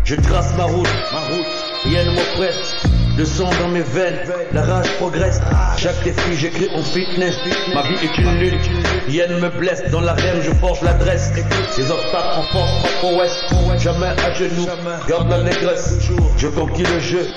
Je trace ma route, rien ne m'oppresse. Le sang dans mes veines, la rage progresse. Chaque défi j'écris en fitness. Ma vie est une lutte, rien ne me blesse. Dans l'arène je forge l'adresse. Les obstacles en force, ma prouesse. Jamais à genoux, garde la négresse. Je conquis le jeu,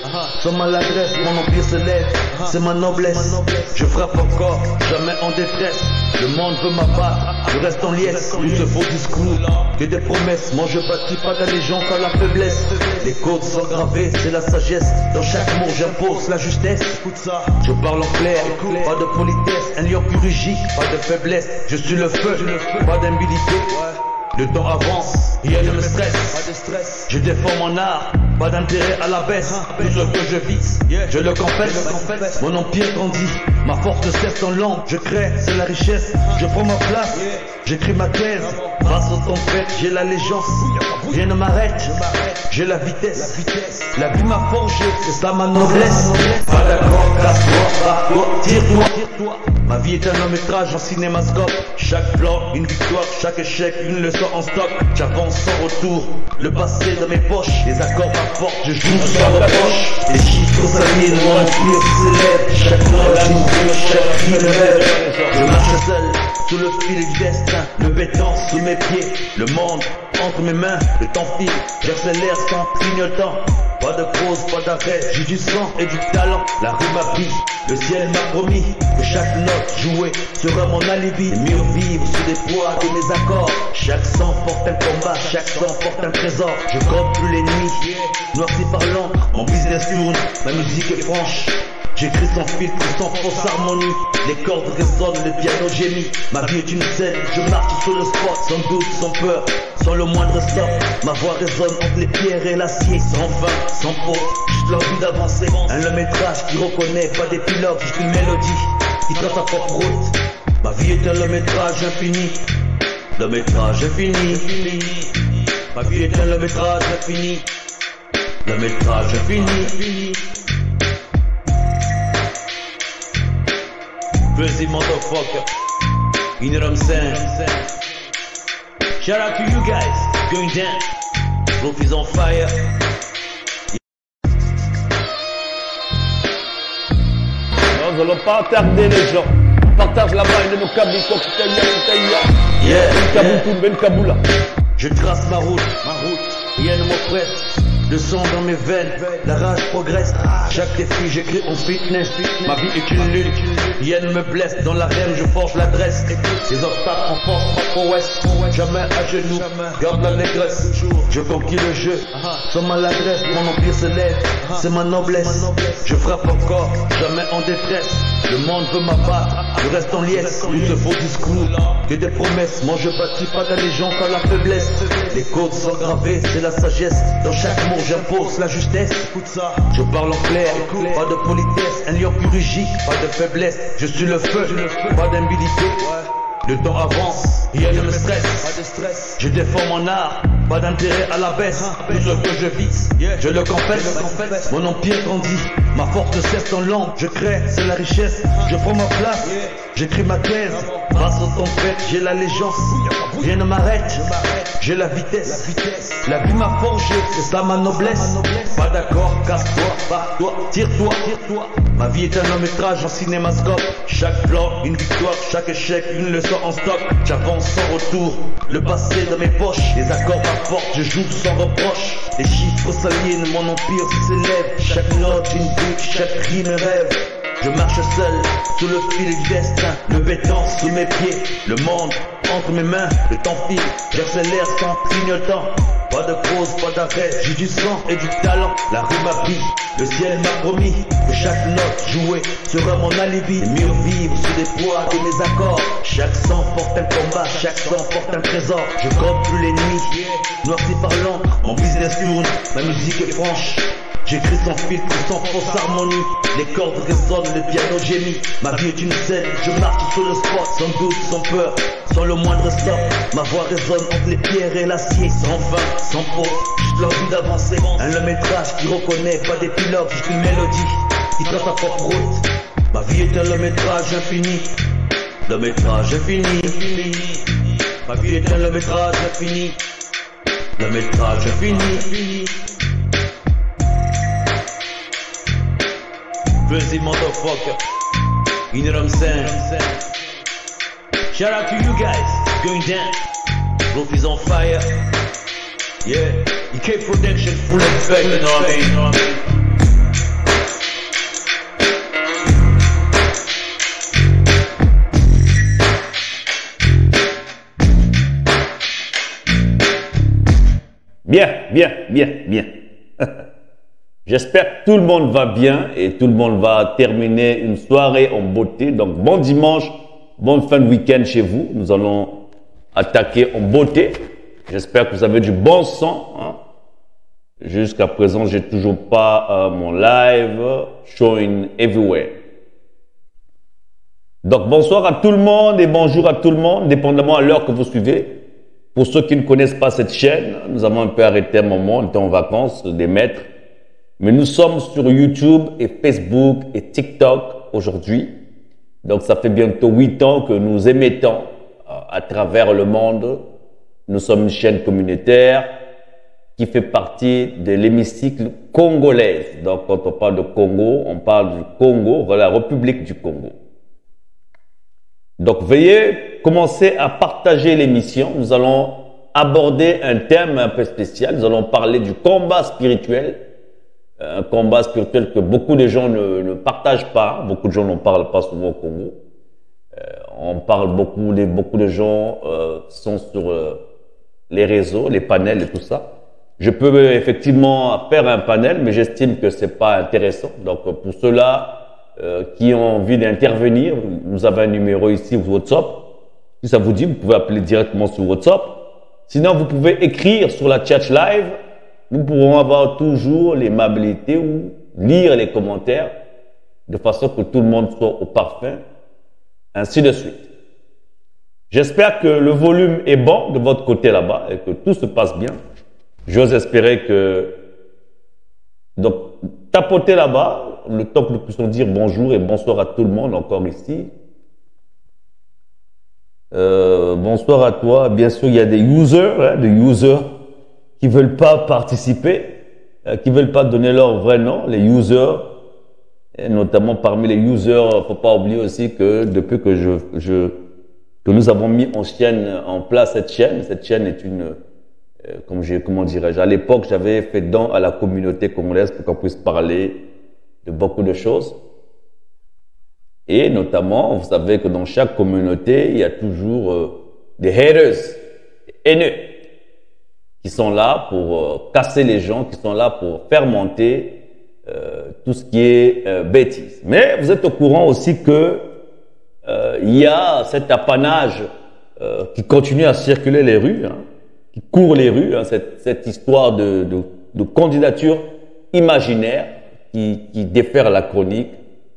sans maladresse. Mon empire se lève, c'est ma noblesse. Je frappe encore, jamais en détresse. Le monde veut m'abattre, je reste en liesse. Tout ce faux discours, que des promesses. Moi je bâtis pas d'allégeance à la faiblesse. Les codes sont gravés, c'est la sagesse. Dans chaque mot j'impose la justesse. Je parle en clair, pas de politesse. Un lion chirurgique, pas de faiblesse. Je suis le feu, pas d'imbilité. Le temps avance, rien ne me stresse. Je défends mon art, pas d'intérêt à la baisse. Tout ce que je vise, je le confesse. Mon empire grandit, ma force ne cesse en l'ombre. Je crée, c'est la richesse. Je prends ma place, j'écris ma thèse. Grâce aux tempêtes, j'ai l'allégeance. Rien ne m'arrête, j'ai la vitesse. La vie m'a forgé, c'est ça ma noblesse. Pas d'accord, casse-toi, tire-toi. Ma vie est un long métrage en cinémascope. Chaque plan, une victoire, chaque échec, une leçon en stock. J'avance sans retour, le passé dans mes poches. Les accords m'apportent, je joue sans reproche. Les chiffres s'alignent, mon empire s'élève. Chaque note, une cure, chaque cri me rêve. Je marche seul, sous le fil du destin. Le béton sous mes pieds, le monde entre mes mains. Le temps file, j'accélère sans clignotant. Pas de pause, pas d'arrêt, j'ai du sang et du talent. La rue m'a pris, le ciel m'a promis que chaque note jouée sera mon alibi. Mieux vivre sous les poids de mes accords. Chaque sang porte un combat, chaque sang porte un trésor. Je compte plus les nuits, noirci par l'ombre. Mon business tourne, ma musique est franche. J'écris sans filtre, sans fausse harmonie. Les cordes résonnent, le piano gémit. Ma vie est une scène, je marche sur le spot. Sans doute, sans peur, sans le moindre stop. Ma voix résonne entre les pierres et l'acier. Sans fin, sans faute, juste l'envie d'avancer. Un long métrage qui reconnaît pas d'épilogue, juste une mélodie qui trace sa propre route. Ma vie est un long métrage infini. Long métrage infini. Ma vie est un long métrage infini. Long métrage infini. Crazy motherfucker, you know what I'm saying? Shout out to you guys, going down, roof is on fire. Non, nous allons pas attarder les gens. On partage la main de nos cabines, Ben Kaboula. Je trace ma route, rien ne m'oppresse. Le sang dans mes veines, la rage progresse. Chaque défi j'écris en fitness. Ma vie est une lutte, rien ne me blesse. Dans l'arène je forge l'adresse. Les obstacles en force, ma prouesse. Jamais à genoux, garde la négresse. Je conquis le jeu, sans maladresse. Mon empire se lève, c'est ma noblesse. Je frappe encore, jamais en détresse. Le monde veut m'abattre, je reste en liesse. Tout ce faux discours, que des promesses. Moi je bâtis pas d'allégeance à la faiblesse. Les codes sont gravés, c'est la sagesse. Dans chaque mot j'impose la justesse. Je parle en clair, pas de politesse. Un lion chirurgique, pas de faiblesse. Je suis le feu, pas d'imbilité. Le temps avance, rien ne me stresse. Je défends mon art, pas d'intérêt à la baisse. Tout ce que je vise, je le confesse. Mon empire grandit, ma force ne cesse en l'ombre. Je crée, c'est la richesse. Je prends ma place, j'écris ma thèse. Grâce aux tempêtes, j'ai l'allégeance. Rien ne m'arrête, j'ai la vitesse. La vie m'a forgé, c'est ça ma noblesse. Pas d'accord, casse-toi, tire-toi. Ma vie est un long métrage en cinémascope. Chaque plan, une victoire, chaque échec, une leçon en stock. J'avance sans retour, le passé dans mes poches. Les accords m'apportent, je joue sans reproche. Les chiffres s'alignent, mon empire s'élève. Chaque note, une boucle, chaque cri me rêve. Je marche seul, sous le fil du destin. Le béton sous mes pieds, le monde entre mes mains. Le temps file, j'accélère sans clignotant. Pas de pause, pas d'arrêt, j'ai du sang et du talent. La rue m'a pris, le ciel m'a promis que chaque note jouée sera mon alibi. Mieux vivre sous les poids de mes accords. Chaque sang porte un combat, chaque sang porte un trésor. Je compte plus les nuits, noirci par l'ombre. Mon business tourne, ma musique est franche. J'écris sans filtre, sans fausse harmonie. Les cordes résonnent, le piano gémit. Ma vie est une scène, je marche sur le spot. Sans doute, sans peur, sans le moindre stop. Ma voix résonne entre les pierres et l'acier. Sans fin, sans faute, juste l'envie d'avancer. Un long métrage qui reconnaît pas d'épilogue, juste une mélodie qui trace sa propre route. Ma vie est un long métrage infini. Long métrage infini. Ma vie est un long métrage infini. Le métrage est fini. Crazy motherfucker. You know what I'm saying? Shout out to you guys. Going down. Roof is on fire. Yeah. EK Production. Full effect. You know what I mean? Bien. J'espère que tout le monde va bien et tout le monde va terminer une soirée en beauté. Donc, bon dimanche, bonne fin de week-end chez vous. Nous allons attaquer en beauté. J'espère que vous avez du bon son. Hein. Jusqu'à présent, j'ai toujours pas mon live showing everywhere. Donc, bonsoir à tout le monde et bonjour à tout le monde, dépendamment à l'heure que vous suivez. Pour ceux qui ne connaissent pas cette chaîne, nous avons un peu arrêté un moment, on était en vacances, des maîtres. Mais nous sommes sur YouTube et Facebook et TikTok aujourd'hui. Donc ça fait bientôt 8 ans que nous émettons à travers le monde. Nous sommes une chaîne communautaire qui fait partie de l'hémicycle congolaise. Donc quand on parle de Congo, on parle du Congo, de la République du Congo. Donc veuillez commencer à partager l'émission. Nous allons aborder un thème un peu spécial. Nous allons parler du combat spirituel. Un combat spirituel que beaucoup de gens ne partagent pas. Beaucoup de gens n'en parlent pas souvent au Congo. On parle beaucoup de gens sont sur les réseaux, les panels et tout ça. Je peux effectivement faire un panel, mais j'estime que c'est pas intéressant. Donc pour ceux-là qui ont envie d'intervenir, vous avez un numéro ici sur WhatsApp. Si ça vous dit, vous pouvez appeler directement sur WhatsApp. Sinon, vous pouvez écrire sur la chat live. Nous pourrons avoir toujours l'aimabilité ou lire les commentaires de façon que tout le monde soit au parfum, ainsi de suite. J'espère que le volume est bon de votre côté là-bas et que tout se passe bien. J'ose espérer que... Donc, tapotez là-bas, le temps que nous puissions dire bonjour et bonsoir à tout le monde encore ici. Bonsoir à toi. Bien sûr, il y a des users, qui veulent pas participer, qui veulent pas donner leur vrai nom, les users, et notamment parmi les users, faut pas oublier aussi que depuis que que nous avons mis en place cette chaîne est une, comment dirais-je, à l'époque j'avais fait don à la communauté congolaise pour qu'on puisse parler de beaucoup de choses. Et notamment, vous savez que dans chaque communauté, il y a toujours des haters, des haineux, qui sont là pour casser les gens, qui sont là pour faire monter tout ce qui est bêtise. Mais vous êtes au courant aussi que il y a cet apanage qui continue à circuler les rues, hein, qui court les rues, hein, cette histoire de candidature imaginaire qui défère la chronique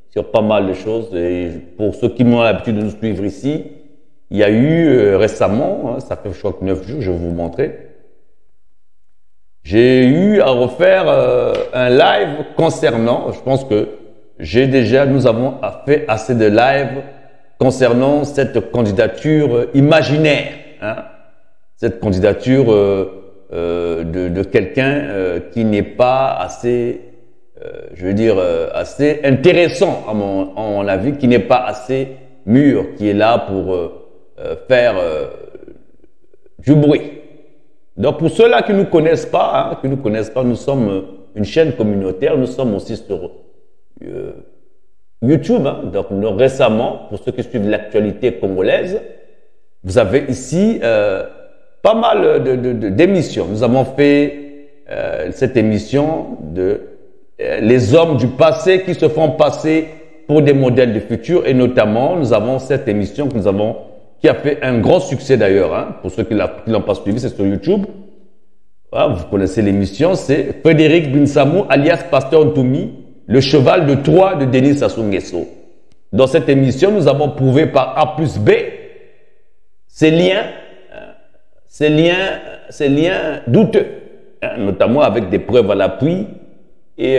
sur pas mal de choses. Et pour ceux qui ont l'habitude de nous suivre ici, il y a eu récemment, hein, ça fait je crois que 9 jours, je vais vous montrer, j'ai eu à refaire un live concernant, je pense que nous avons fait assez de live concernant cette candidature imaginaire, hein, cette candidature de quelqu'un qui n'est pas assez, assez intéressant à mon avis, qui n'est pas assez mûr, qui est là pour faire du bruit. Donc pour ceux-là qui nous connaissent pas, nous sommes une chaîne communautaire, nous sommes aussi sur YouTube. Hein. Donc récemment, pour ceux qui suivent l'actualité congolaise, vous avez ici pas mal d'émissions. Nous avons fait cette émission de les hommes du passé qui se font passer pour des modèles du futur, et notamment nous avons cette émission qui a fait un grand succès d'ailleurs, hein, pour ceux qui l'ont pas suivi, c'est sur YouTube. Voilà, vous connaissez l'émission, c'est Frédéric Binsamou, alias Pasteur Ntoumi, le cheval de Troie de Denis Sassou Nguesso. Dans cette émission, nous avons prouvé par A plus B ces liens douteux, hein, notamment avec des preuves à l'appui et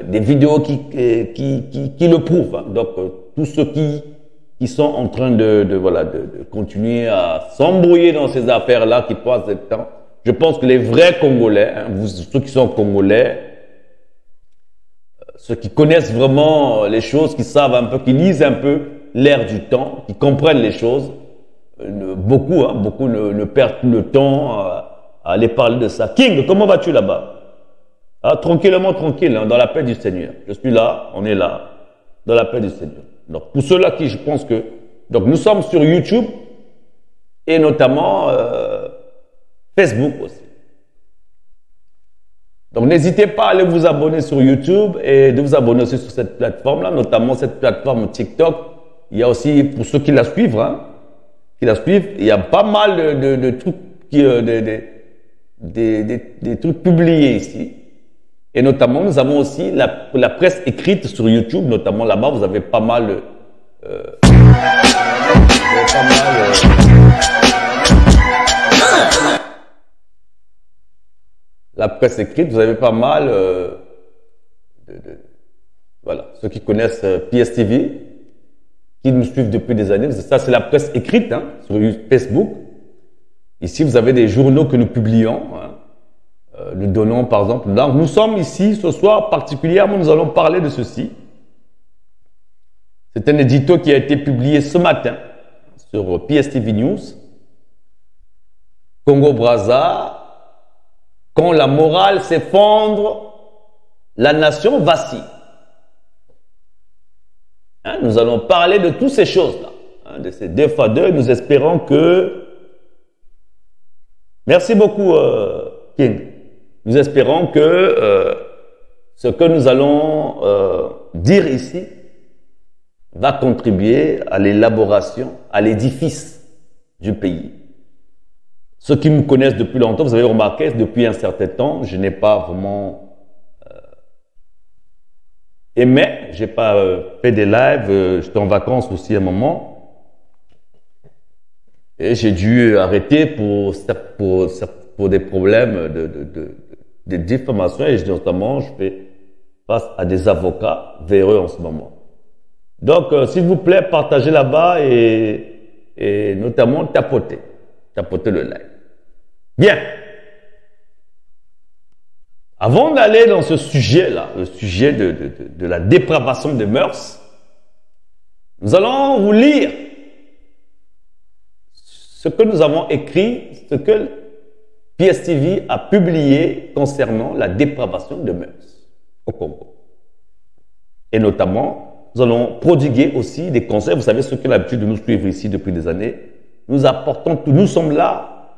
des vidéos qui le prouvent. Hein. Donc tous ceux qui sont en train de continuer à s'embrouiller dans ces affaires-là, qui passent le temps, Je pense que les vrais Congolais, hein, ceux qui sont Congolais, ceux qui connaissent vraiment les choses, qui savent un peu, qui lisent un peu l'air du temps, qui comprennent les choses, beaucoup ne perdent plus le temps à aller parler de ça. King, comment vas-tu là-bas? Ah, tranquillement, tranquille, hein, dans la paix du Seigneur. Je suis là, on est là, dans la paix du Seigneur. Donc, pour ceux-là qui, je pense que... Donc, nous sommes sur YouTube et notamment Facebook aussi. Donc, n'hésitez pas à aller vous abonner sur YouTube et de vous abonner aussi sur cette plateforme-là, notamment cette plateforme TikTok. Il y a aussi, pour ceux qui la suivent, hein, il y a pas mal de trucs, des trucs publiés ici. Et notamment, nous avons aussi la presse écrite sur YouTube, notamment là-bas, vous avez pas mal... la presse écrite, vous avez pas mal... voilà, ceux qui connaissent PSTV, qui nous suivent depuis des années, ça c'est la presse écrite, hein, sur Facebook. Ici, vous avez des journaux que nous publions, hein. Nous donnons par exemple, donc nous sommes ici ce soir particulièrement, nous allons parler de ceci. C'est un édito qui a été publié ce matin sur PSTV News. Congo-Brazza, quand la morale s'effondre, la nation vacille. Hein, nous allons parler de toutes ces choses-là, hein, de ces 2x2. Nous espérons que... Merci beaucoup, King. Nous espérons que ce que nous allons dire ici va contribuer à l'élaboration, à l'édifice du pays. Ceux qui me connaissent depuis longtemps, vous avez remarqué, depuis un certain temps, je n'ai pas vraiment aimé, je n'ai pas fait des lives, j'étais en vacances aussi à un moment, et j'ai dû arrêter pour des problèmes de diffamation, et notamment je fais face à des avocats véreux en ce moment. Donc, s'il vous plaît, partagez là-bas et notamment tapotez le like. Bien. Avant d'aller dans ce sujet-là, le sujet de la dépravation des mœurs, nous allons vous lire ce que nous avons écrit, ce que PSTV a publié concernant la dépravation des mœurs au Congo. Et notamment, nous allons prodiguer aussi des conseils. Vous savez, ceux qui ont l'habitude de nous suivre ici depuis des années, nous apportons tout. Nous sommes là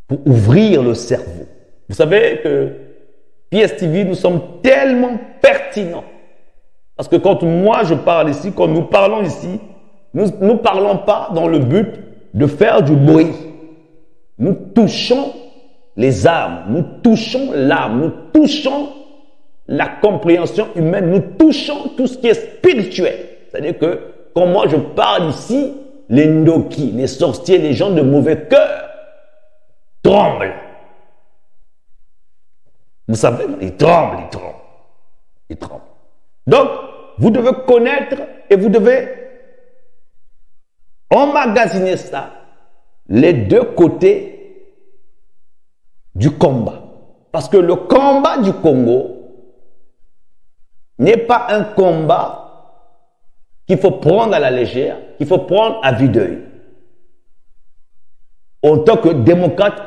pour ouvrir le cerveau. Vous savez que PSTV, nous sommes tellement pertinents. Parce que quand moi je parle ici, quand nous parlons ici, nous ne parlons pas dans le but de faire du bruit. Nous touchons les âmes, nous touchons l'âme, nous touchons la compréhension humaine, nous touchons tout ce qui est spirituel. C'est-à-dire que quand moi je parle ici, les ndoki, les sorciers, les gens de mauvais cœur tremblent. Vous savez, ils tremblent. Donc, vous devez connaître et vous devez emmagasiner ça, les deux côtés du combat. Parce que le combat du Congo n'est pas un combat qu'il faut prendre à la légère, qu'il faut prendre à vue d'œil. En tant que démocrate,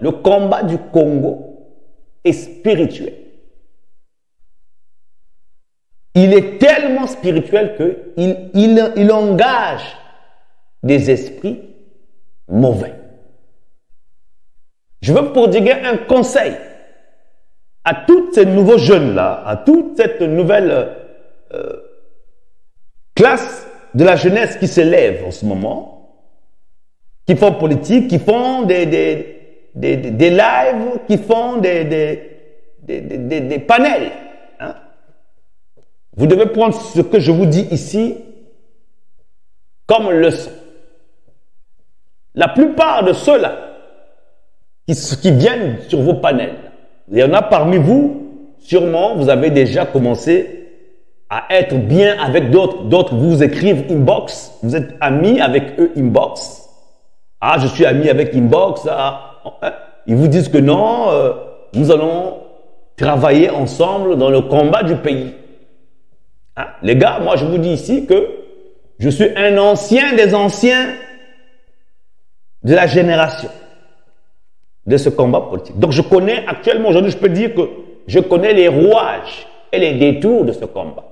le combat du Congo est spirituel. Il est tellement spirituel qu'il engage des esprits mauvais. Je veux prodiguer un conseil à tous ces nouveaux jeunes-là, à toute cette nouvelle classe de la jeunesse qui s'élève en ce moment, qui font politique, qui font des lives, qui font des panels. Hein? Vous devez prendre ce que je vous dis ici comme leçon. La plupart de ceux-là qui viennent sur vos panels, il y en a parmi vous, sûrement vous avez déjà commencé à être bien avec d'autres. D'autres vous écrivent inbox, vous êtes amis avec eux inbox. Ah, je suis ami avec inbox. Ah. Ils vous disent que non, nous allons travailler ensemble dans le combat du pays. Hein? Les gars, moi je vous dis ici que je suis un ancien des anciens de la génération de ce combat politique. Donc je connais actuellement, aujourd'hui je peux dire que je connais les rouages et les détours de ce combat.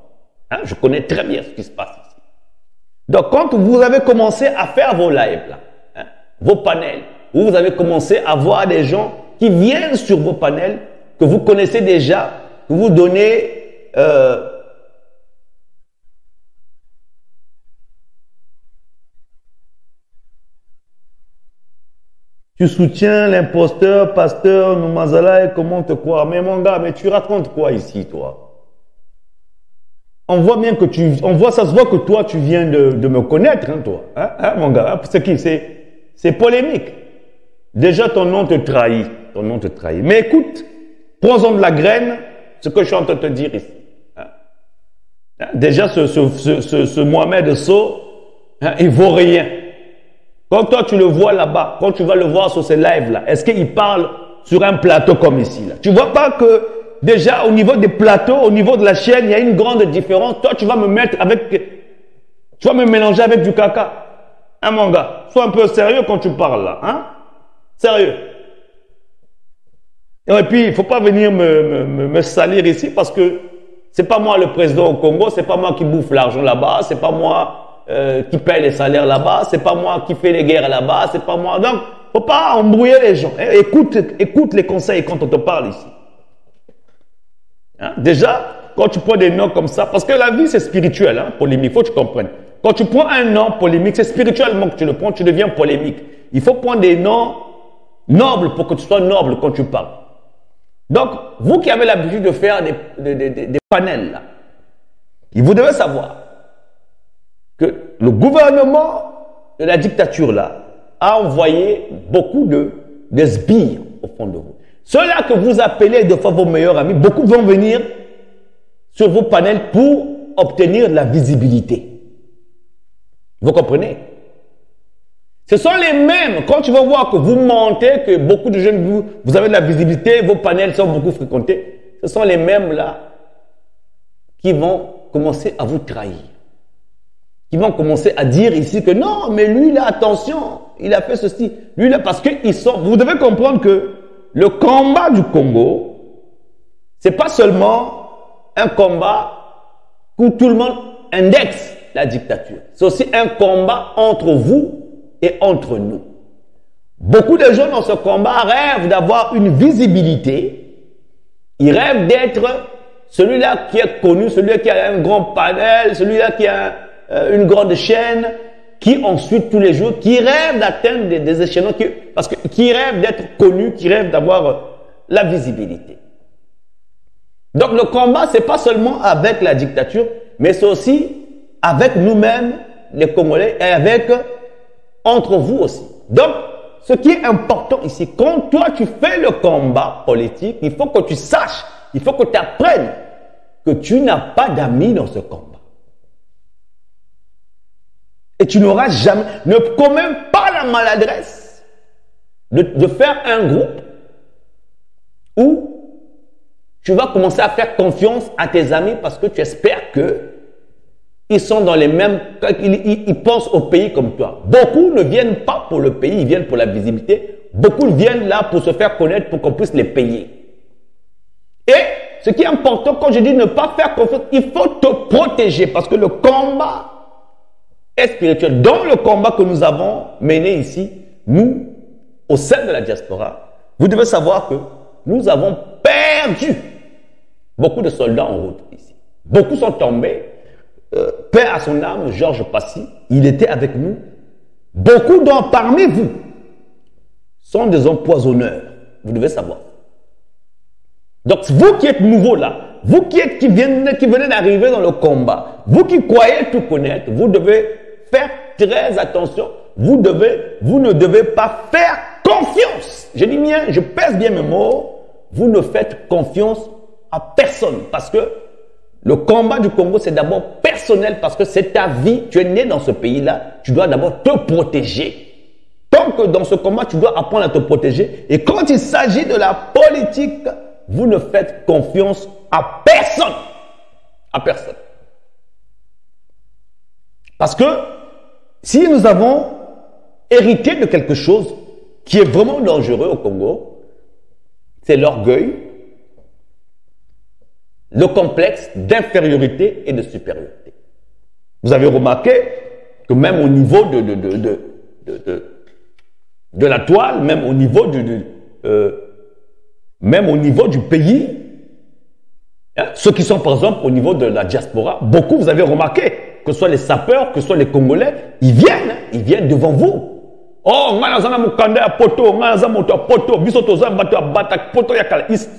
Hein? Je connais très bien ce qui se passe ici. Donc quand vous avez commencé à faire vos lives là, hein, vos panels, où vous avez commencé à voir des gens qui viennent sur vos panels, que vous connaissez déjà, que vous donnez tu soutiens l'imposteur, pasteur, Noumazala, et comment te croire? Mais mon gars, mais tu racontes quoi ici, toi? On voit bien que ça se voit que toi, tu viens de me connaître, hein, toi. Hein, mon gars, c'est qui? C'est polémique. Déjà, ton nom te trahit. Ton nom te trahit. Mais écoute, prends-en de la graine, ce que je suis en train de te dire ici. Hein? Déjà, ce Mohamed Sow, hein, il vaut rien. Quand toi, tu le vois là-bas, quand tu vas le voir sur ces lives-là, est-ce qu'il parle sur un plateau comme ici, là? Tu vois pas que, déjà, au niveau des plateaux, au niveau de la chaîne, il y a une grande différence. Toi, tu vas me mettre avec, tu vas me mélanger avec du caca. Hein, mon gars? Sois un peu sérieux quand tu parles, là, hein? Sérieux. Et puis, il faut pas venir me salir ici parce que c'est pas moi le président au Congo, c'est pas moi qui bouffe l'argent là-bas, c'est pas moi qui paye les salaires là-bas, c'est pas moi qui fait les guerres là-bas, c'est pas moi. Donc, faut pas embrouiller les gens. Écoute les conseils quand on te parle ici. Hein? Déjà, quand tu prends des noms comme ça, parce que la vie c'est spirituel, hein, polémique, faut que tu comprennes. Quand tu prends un nom polémique, c'est spirituellement que tu le prends, tu deviens polémique. Il faut prendre des noms nobles pour que tu sois noble quand tu parles. Donc, vous qui avez l'habitude de faire des panels là, vous devez savoir que le gouvernement de la dictature là a envoyé beaucoup de sbires au fond de vous. Ceux-là que vous appelez de fois vos meilleurs amis, beaucoup vont venir sur vos panels pour obtenir de la visibilité. Vous comprenez? Ce sont les mêmes, quand tu vas voir que vous mentez, que beaucoup de jeunes, vous avez de la visibilité, vos panels sont beaucoup fréquentés, ce sont les mêmes là qui vont commencer à vous trahir. Qui vont commencer à dire ici que non, mais lui là, attention, il a fait ceci. Lui là, parce qu'ils sont, vous devez comprendre que le combat du Congo, c'est pas seulement un combat où tout le monde indexe la dictature. C'est aussi un combat entre vous et entre nous. Beaucoup de gens dans ce combat rêvent d'avoir une visibilité. Ils rêvent d'être celui-là qui est connu, celui-là qui a un grand panel, celui-là qui a une grande chaîne, qui ensuite tous les jours, qui rêve d'atteindre des échelons, qui rêve d'être connu, qui rêve d'avoir la visibilité. Donc le combat, c'est pas seulement avec la dictature, mais c'est aussi avec nous-mêmes, les Congolais, et avec entre vous aussi. Donc, ce qui est important ici, quand toi tu fais le combat politique, il faut que tu saches, il faut que tu apprennes que tu n'as pas d'amis dans ce combat. Et tu n'auras jamais, ne commets pas la maladresse de faire un groupe où tu vas commencer à faire confiance à tes amis parce que tu espères que ils sont dans les mêmes, ils pensent au pays comme toi. Beaucoup ne viennent pas pour le pays, ils viennent pour la visibilité. Beaucoup viennent là pour se faire connaître, pour qu'on puisse les payer. Et ce qui est important, quand je dis ne pas faire confiance, il faut te protéger parce que le combat est spirituel. Dans le combat que nous avons mené ici, nous, au sein de la diaspora, vous devez savoir que nous avons perdu beaucoup de soldats en route ici. Beaucoup sont tombés. Paix à son âme, Georges Passy, il était avec nous. Beaucoup parmi vous sont des empoisonneurs. Vous devez savoir. Donc, vous qui êtes nouveaux là, vous qui venez d'arriver dans le combat, vous qui croyez tout connaître, vous devez faire très attention. Vous ne devez pas faire confiance. Je dis bien, je pèse bien mes mots. Vous ne faites confiance à personne parce que le combat du Congo, c'est d'abord personnel parce que c'est ta vie. Tu es né dans ce pays-là. Tu dois d'abord te protéger. Ton Donc, dans ce combat, tu dois apprendre à te protéger. Et quand il s'agit de la politique, vous ne faites confiance à personne. À personne. Parce que si nous avons hérité de quelque chose qui est vraiment dangereux au Congo, c'est l'orgueil, le complexe d'infériorité et de supériorité. Vous avez remarqué que même au niveau de la toile, même au niveau du pays, hein, ceux qui sont par exemple au niveau de la diaspora, beaucoup, vous avez remarqué, que ce soit les sapeurs, que ce soit les Congolais, ils viennent devant vous. Oh,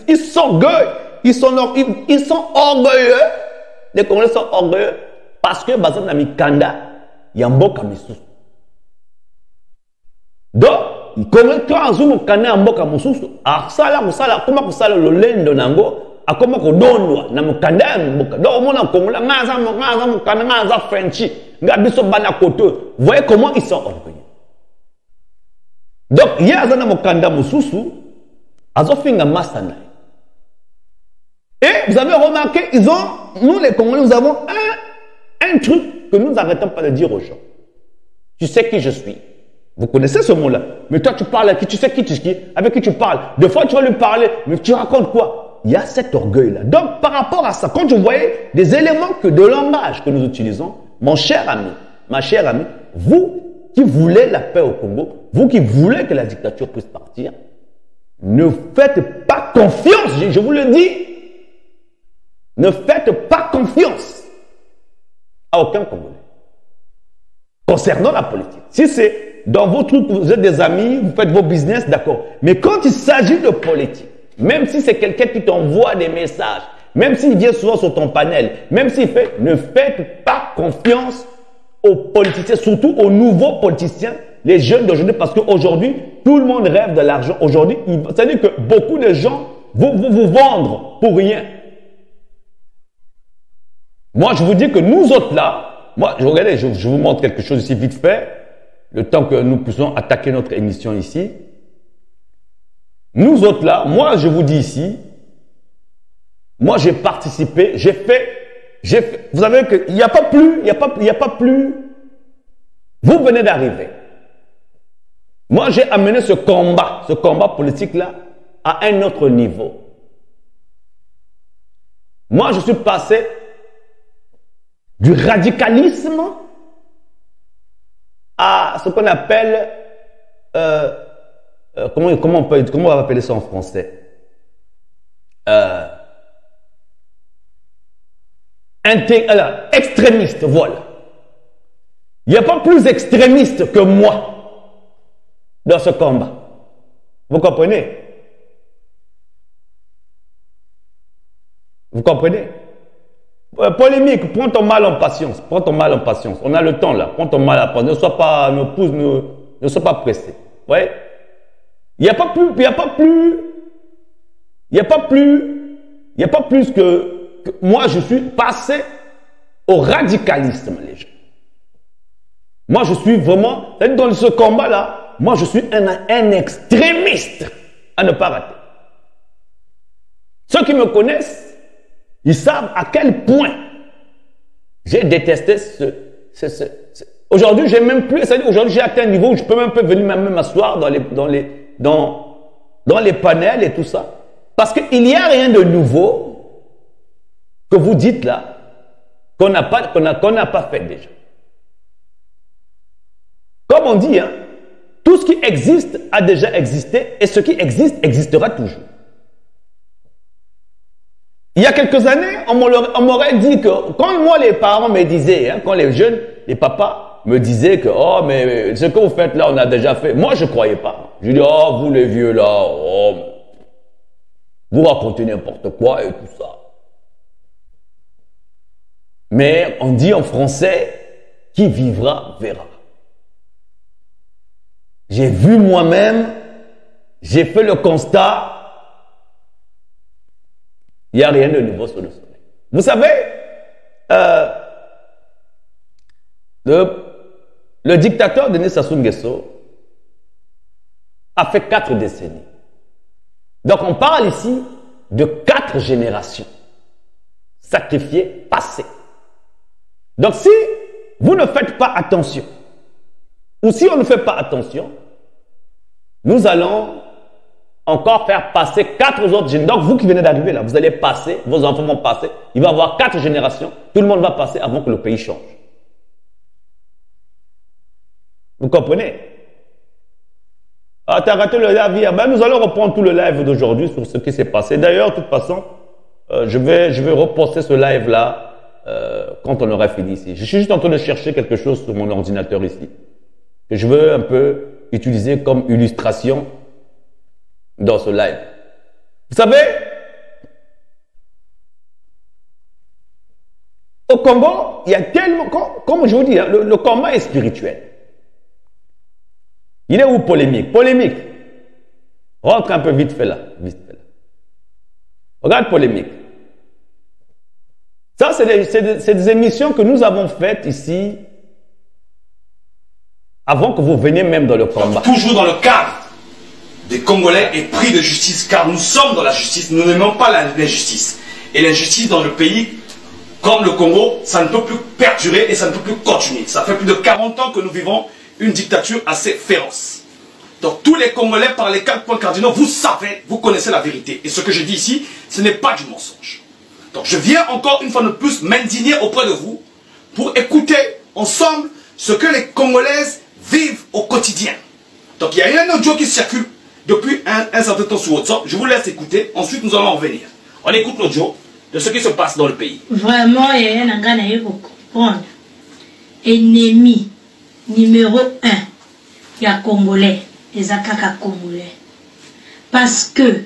ils sont orgueilleux, ils sont orgueilleux. Les Congolais sont orgueilleux parce que bazana mikanda yamboka misusu. Donc, quand azumu kana yamboka misusu, asala comment kusala lolendo nango, akoma kodonwa na mukanda yamboka. Donc mona Congolais ngaza mukanda ngaza Frenchi, ngabiso bana koto. Vous voyez comment ils sont orgueilleux. Donc, il y a un mokanda mususu, azofinga masana. Et vous avez remarqué, nous les Congolais, nous avons un truc que nous n'arrêtons pas de dire aux gens. Tu sais qui je suis. Vous connaissez ce mot-là. Mais toi, tu parles à qui? Tu sais avec qui tu parles. Des fois, tu vas lui parler, mais tu racontes quoi? Il y a cet orgueil-là. Donc, par rapport à ça, quand vous voyez des éléments de langage que nous utilisons, mon cher ami, ma chère amie, vous qui voulez la paix au Congo, vous qui voulez que la dictature puisse partir, ne faites pas confiance, je vous le dis, ne faites pas confiance à aucun Congolais. Concernant la politique, si c'est dans vos trucs, vous êtes des amis, vous faites vos business, d'accord. Mais quand il s'agit de politique, même si c'est quelqu'un qui t'envoie des messages, même s'il vient souvent sur ton panel, même s'il fait, ne faites pas confiance aux politiciens, surtout aux nouveaux politiciens, les jeunes d'aujourd'hui, parce qu'aujourd'hui, tout le monde rêve de l'argent. Aujourd'hui, c'est-à-dire que beaucoup de gens vont vous vendre pour rien. Moi, je vous dis que nous autres là, moi, regardez, je vous montre quelque chose ici vite fait, le temps que nous puissions attaquer notre émission ici. Nous autres là, moi, je vous dis ici, moi, j'ai participé, j'ai fait, vous savez qu'il n'y a pas plus, vous venez d'arriver. Moi, j'ai amené ce combat politique-là à un autre niveau. Moi, je suis passé du radicalisme à ce qu'on appelle, comment on va appeler ça en français? Extrémiste, voilà. Il n'y a pas plus extrémiste que moi dans ce combat. Vous comprenez? Vous comprenez? Polémique, prends ton mal en patience. Prends ton mal en patience. On a le temps là. Prends ton mal en patience. Ne sois pas pressé. Vous voyez? Il n'y a pas plus que moi, je suis passé au radicalisme, les gens. Moi, je suis vraiment, dans ce combat-là, moi, je suis un extrémiste à ne pas rater. Ceux qui me connaissent, ils savent à quel point j'ai détesté Aujourd'hui, j'ai même plus, c'est-à-dire aujourd'hui, j'ai atteint un niveau où je peux même pas venir m'asseoir dans les panels et tout ça. Parce qu'il n'y a rien de nouveau que vous dites là, qu'on n'a pas fait déjà. Comme on dit, hein, tout ce qui existe a déjà existé et ce qui existe existera toujours. Il y a quelques années, on m'aurait dit que, quand moi les parents me disaient, hein, quand les jeunes, les papas me disaient que, oh, mais ce que vous faites là, on a déjà fait. Moi, je ne croyais pas. Je dis, oh, vous les vieux là, oh, vous racontez n'importe quoi et tout ça. Mais on dit en français, qui vivra, verra. J'ai vu moi-même, j'ai fait le constat, il n'y a rien de nouveau sur le soleil. Vous savez, le dictateur Denis Sassou Nguesso, a fait 4 décennies. Donc on parle ici de 4 générations sacrifiées, passées. Donc si vous ne faites pas attention, ou si on ne fait pas attention, nous allons encore faire passer 4 autres générations. Donc vous qui venez d'arriver là, vous allez passer, vos enfants vont passer, il va y avoir 4 générations, tout le monde va passer avant que le pays change. Vous comprenez? Ah, t'as raté le live. Ben, nous allons reprendre tout le live d'aujourd'hui sur ce qui s'est passé. D'ailleurs, de toute façon, je vais reposter ce live là quand on aura fini ici. Je suis juste en train de chercher quelque chose sur mon ordinateur ici que je veux un peu utiliser comme illustration dans ce live. Vous savez, au Congo, il y a tellement, comme je vous dis, le combat est spirituel. Il est où polémique? Polémique. Rentre un peu vite fait là. Vite fait là. Regarde polémique. Ça, c'est des émissions que nous avons faites ici avant que vous veniez même dans le combat. Toujours dans le cadre des Congolais et pris de justice, car nous sommes dans la justice, nous n'aimons pas l'injustice. Et l'injustice dans le pays, comme le Congo, ça ne peut plus perdurer et ça ne peut plus continuer. Ça fait plus de 40 ans que nous vivons une dictature assez féroce. Donc tous les Congolais, par les 4 points cardinaux, vous savez, vous connaissez la vérité. Et ce que je dis ici, ce n'est pas du mensonge. Donc je viens encore une fois de plus m'indigner auprès de vous pour écouter ensemble ce que les Congolaises vivent au quotidien. Donc il y a un audio qui circule depuis un certain temps sur WhatsApp. Je vous laisse écouter, ensuite nous allons en revenir. On écoute l'audio de ce qui se passe dans le pays. Vraiment, il y a un gars qui comprendre. Ennemi numéro 1, il y a Congolais, les Akaka Congolais. Parce que,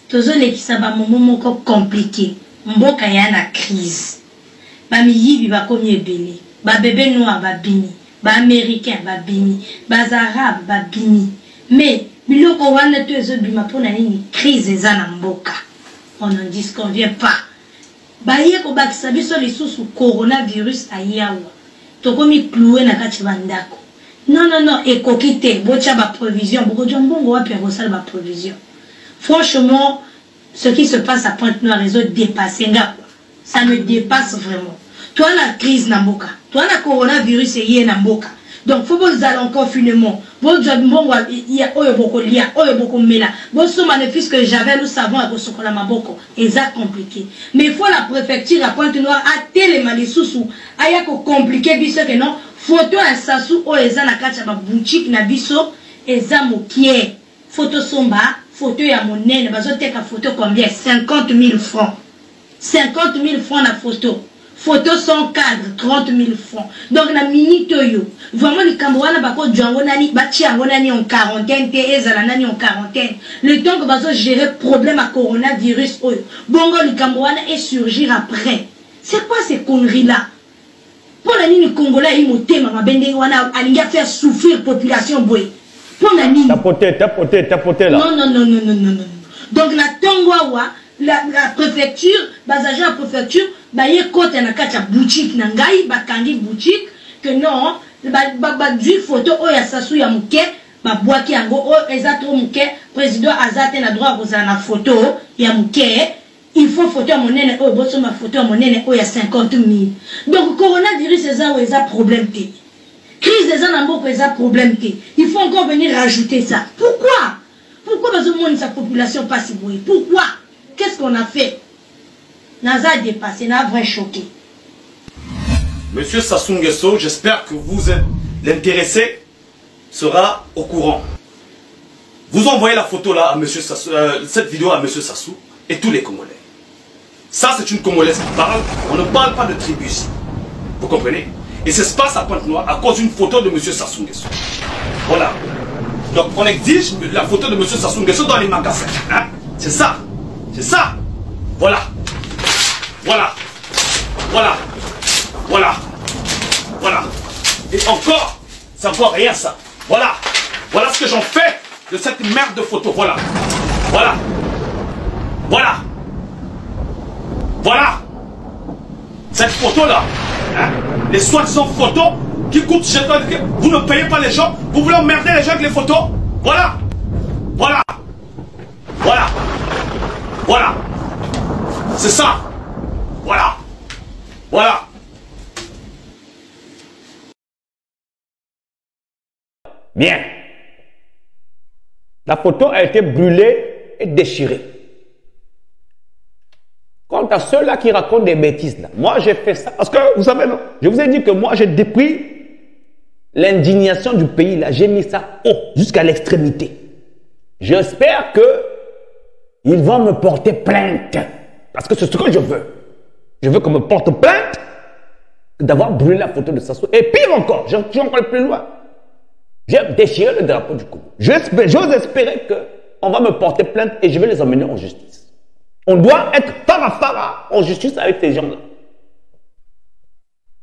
tous les qui savent un moment compliqué, mboka y a une crise. Ba miyibi ba komi ebele, ba bébé noir ba bini, ba américain ba bini, ba arabe ba bini. Mais, biloko wana to ezo bima pona nini crise eza na mboka. On n'en disconvient pas. Ba ye ko bakisa biso lisusu coronavirus ayawa. Tokomi cloué na kati bandako. Non, non, non, ekokite, bocha ba provision, boko jambongo wapi ya kosala ba provision. Franchement, ce qui se passe à Pointe-Noire, les autres dépassent. Ça me dépasse vraiment. Toi, la crise Namboka. Toi, la coronavirus est Namboka. Donc, il faut que vous allez en confinement. Vous avez beaucoup de liens, beaucoup de méla. Vous savez, que j'avais le savon à Bosokola Maboko. Et ça compliqué. Mais il faut la préfecture à Pointe-Noire à télémaler sous. Aya ko compliqué, biso que non. Photo à Sassou, ou eza na kacha ba boutique na biso, eza mokie. Photo somba. Photo ya monene, bazoteka photo combien? 50 000 francs. 50 000 francs la photo. Photo sans cadre, 30 000 francs. Donc la minute yo. Vraiment les Camerounais bako django nani, bati yango nani en quarantaine, ezala nani en quarantaine. Le temps que bazo gérer problème à coronavirus oyo. Bongo les Camerounais et surgir après. C'est quoi ces conneries là? Pour la nini Congolais ils motema mabende wana alinga faire souffrir population boy. Tapoter là. Non. Donc la Tongwawa, la préfecture, basager la préfecture, baye kote na kacha boutique na ngai, bakangi boutique, que non, du photo oya sasu ya muke, babwaki yango o ezatro muke, président azate na droit à la photo ya muke, il faut photo à monene o boso ma photo à monene o ya 50 000. Donc coronavirus eza problème té. Crise des Anamboko est un problème. Il faut encore venir rajouter ça. Pourquoi? Pourquoi sa population passe bruit? Pourquoi? Qu'est-ce qu'on a fait? Naza a dépassé, n'a vraiment choqué. Monsieur Sassou Nguesso, j'espère que vous êtes l'intéressé sera au courant. Vous envoyez la photo là à Monsieur Sassou, cette vidéo à Monsieur Sassou et tous les Congolais. Ça c'est une Congolaise qui parle. On ne parle pas de tribu ici. Vous comprenez? Et ça se passe à Pointe-Noire à cause d'une photo de M. Sassou Nguesso. Voilà. Donc on exige la photo de M. Sassou Nguesso dans les magasins. Hein? C'est ça. C'est ça. Voilà. Voilà. Voilà. Voilà. Voilà. Et encore, c'est encore rien ça. Voilà. Voilà ce que j'en fais de cette merde de photo. Voilà. Voilà. Voilà. Voilà. Cette photo-là. Hein? Les soi-disant photos qui coûtent, vous ne payez pas les gens, vous voulez emmerder les gens avec les photos. Voilà. Voilà. Voilà. Voilà. C'est ça. Voilà. Voilà. Bien. La photo a été brûlée et déchirée. Quant à ceux-là qui racontent des bêtises, là, moi j'ai fait ça. Parce que, vous savez, non, je vous ai dit que moi j'ai dépris l'indignation du pays, là. J'ai mis ça haut, jusqu'à l'extrémité. J'espère que ils vont me porter plainte. Parce que c'est ce que je veux. Je veux qu'on me porte plainte d'avoir brûlé la photo de Sassou. Et pire encore, je suis encore plus loin. J'ai déchiré le drapeau du Congo. J'ose espérer qu'on va me porter plainte et je vais les emmener en justice. On doit être fara en justice avec ces gens-là.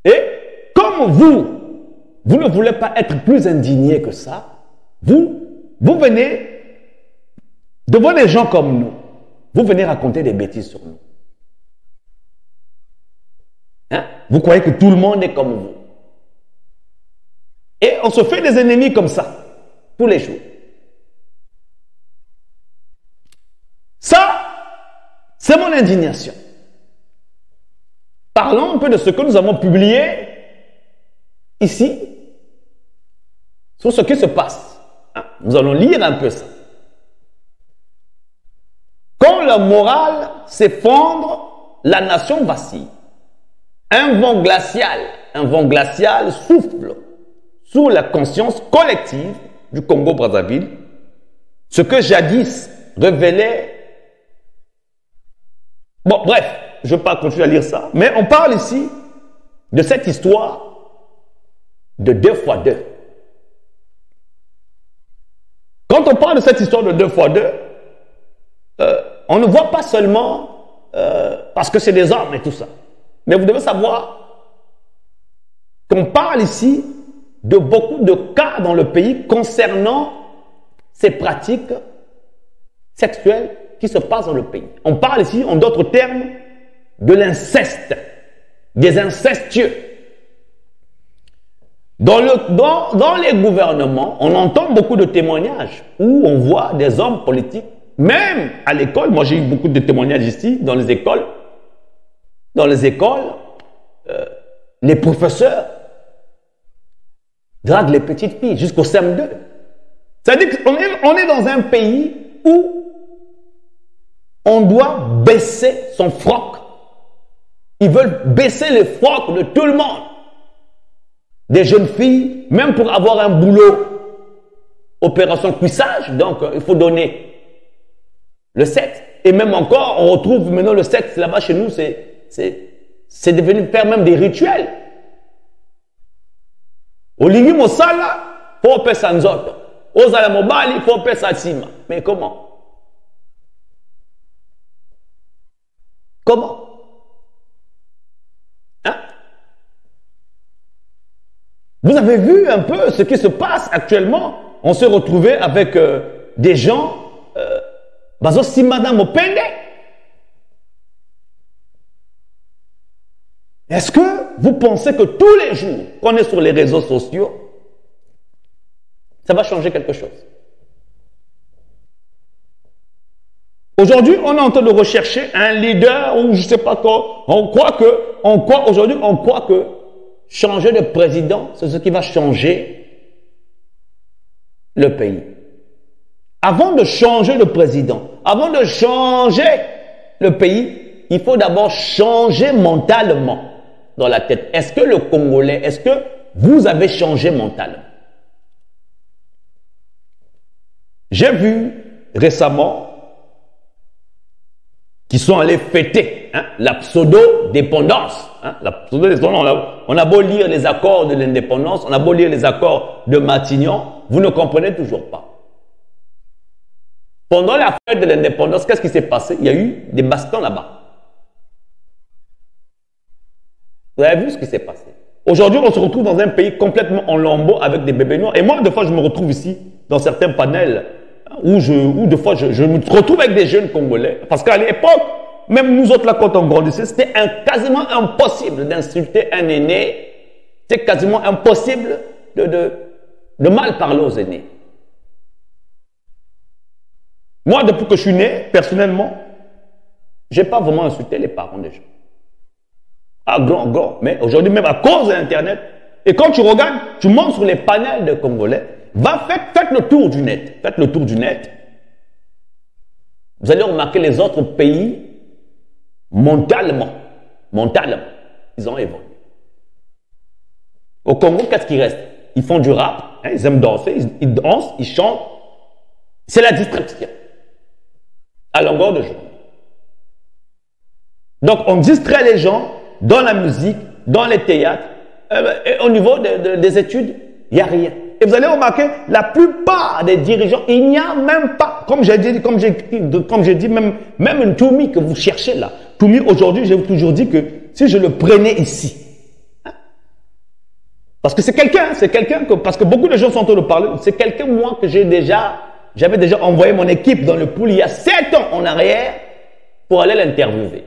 Et comme vous ne voulez pas être plus indigné que ça, vous venez devant des gens comme nous. Vous venez raconter des bêtises sur nous. Hein? Vous croyez que tout le monde est comme vous. Et on se fait des ennemis comme ça, tous les jours. Ça, c'est mon indignation. Parlons un peu de ce que nous avons publié ici, sur ce qui se passe. Nous allons lire un peu ça. Quand la morale s'effondre, la nation vacille. Un vent glacial souffle sur la conscience collective du Congo-Brazzaville, ce que jadis révélait... Bon, bref, je ne vais pas continuer à lire ça, mais on parle ici de cette histoire de 2x2. Quand on parle de cette histoire de 2x2, on ne voit pas seulement parce que c'est des hommes et tout ça, mais vous devez savoir qu'on parle ici de beaucoup de cas dans le pays concernant ces pratiques sexuelles qui se passent dans le pays. On parle ici, en d'autres termes, de l'inceste, des incestueux. Dans les gouvernements, on entend beaucoup de témoignages où on voit des hommes politiques, même à l'école. Moi, j'ai eu beaucoup de témoignages ici, dans les écoles. Dans les écoles, les professeurs draguent les petites filles jusqu'au CM2. C'est-à-dire qu'on est dans un pays où on doit baisser son froc. Ils veulent baisser le froc de tout le monde. Des jeunes filles, même pour avoir un boulot, opération cuissage, donc il faut donner le sexe. Et même encore, on retrouve maintenant le sexe là-bas chez nous, c'est devenu faire même des rituels. Olingi mosala, faut faire ça nzoto. Ozala mobali, faut faire ça sima. Mais comment? Comment? Hein? Vous avez vu un peu ce qui se passe actuellement? On s'est retrouvé avec des gens bazo simada mopende. Est-ce que vous pensez que tous les jours qu'on est sur les réseaux sociaux, ça va changer quelque chose? Aujourd'hui, on est en train de rechercher un leader ou je ne sais pas quoi. On croit que changer de président, c'est ce qui va changer le pays. Avant de changer de président, avant de changer le pays, il faut d'abord changer mentalement dans la tête. Est-ce que le Congolais, est-ce que vous avez changé mentalement? J'ai vu récemment qui sont allés fêter la pseudo-dépendance. On a beau lire les accords de l'indépendance, on a beau lire les accords de Matignon, vous ne comprenez toujours pas. Pendant la fête de l'indépendance, qu'est-ce qui s'est passé? Il y a eu des bastons là-bas. Vous avez vu ce qui s'est passé? Aujourd'hui, on se retrouve dans un pays complètement en lambeaux avec des bébés noirs. Et moi, des fois, je me retrouve ici, dans certains panels, où des fois, je me retrouve avec des jeunes Congolais. Parce qu'à l'époque, même nous autres, là, quand on grandissait, c'était quasiment impossible d'insulter un aîné. C'est quasiment impossible de mal parler aux aînés. Moi, depuis que je suis né, personnellement, je n'ai pas vraiment insulté les parents des gens. Ah, grand. Mais aujourd'hui, même à cause de l'Internet, et quand tu regardes, tu montes sur les panels de Congolais, faites le tour du net. Faites le tour du net. Vous allez remarquer les autres pays, mentalement, ils ont évolué. Au Congo, qu'est-ce qui reste? Ils font du rap, hein, ils aiment danser, ils dansent, ils chantent. C'est la distraction. À longueur de journée. Donc, on distrait les gens dans la musique, dans les théâtres, et au niveau des études, il n'y a rien. Et vous allez remarquer, la plupart des dirigeants, il n'y a même pas, comme j'ai dit, même une Toumi que vous cherchez là. Toumi, aujourd'hui, j'ai toujours dit que si je le prenais ici, hein, parce que c'est quelqu'un que, parce que beaucoup de gens sont en train de parler, c'est quelqu'un, moi, que j'avais déjà envoyé mon équipe dans le pool il y a 7 ans en arrière pour aller l'interviewer.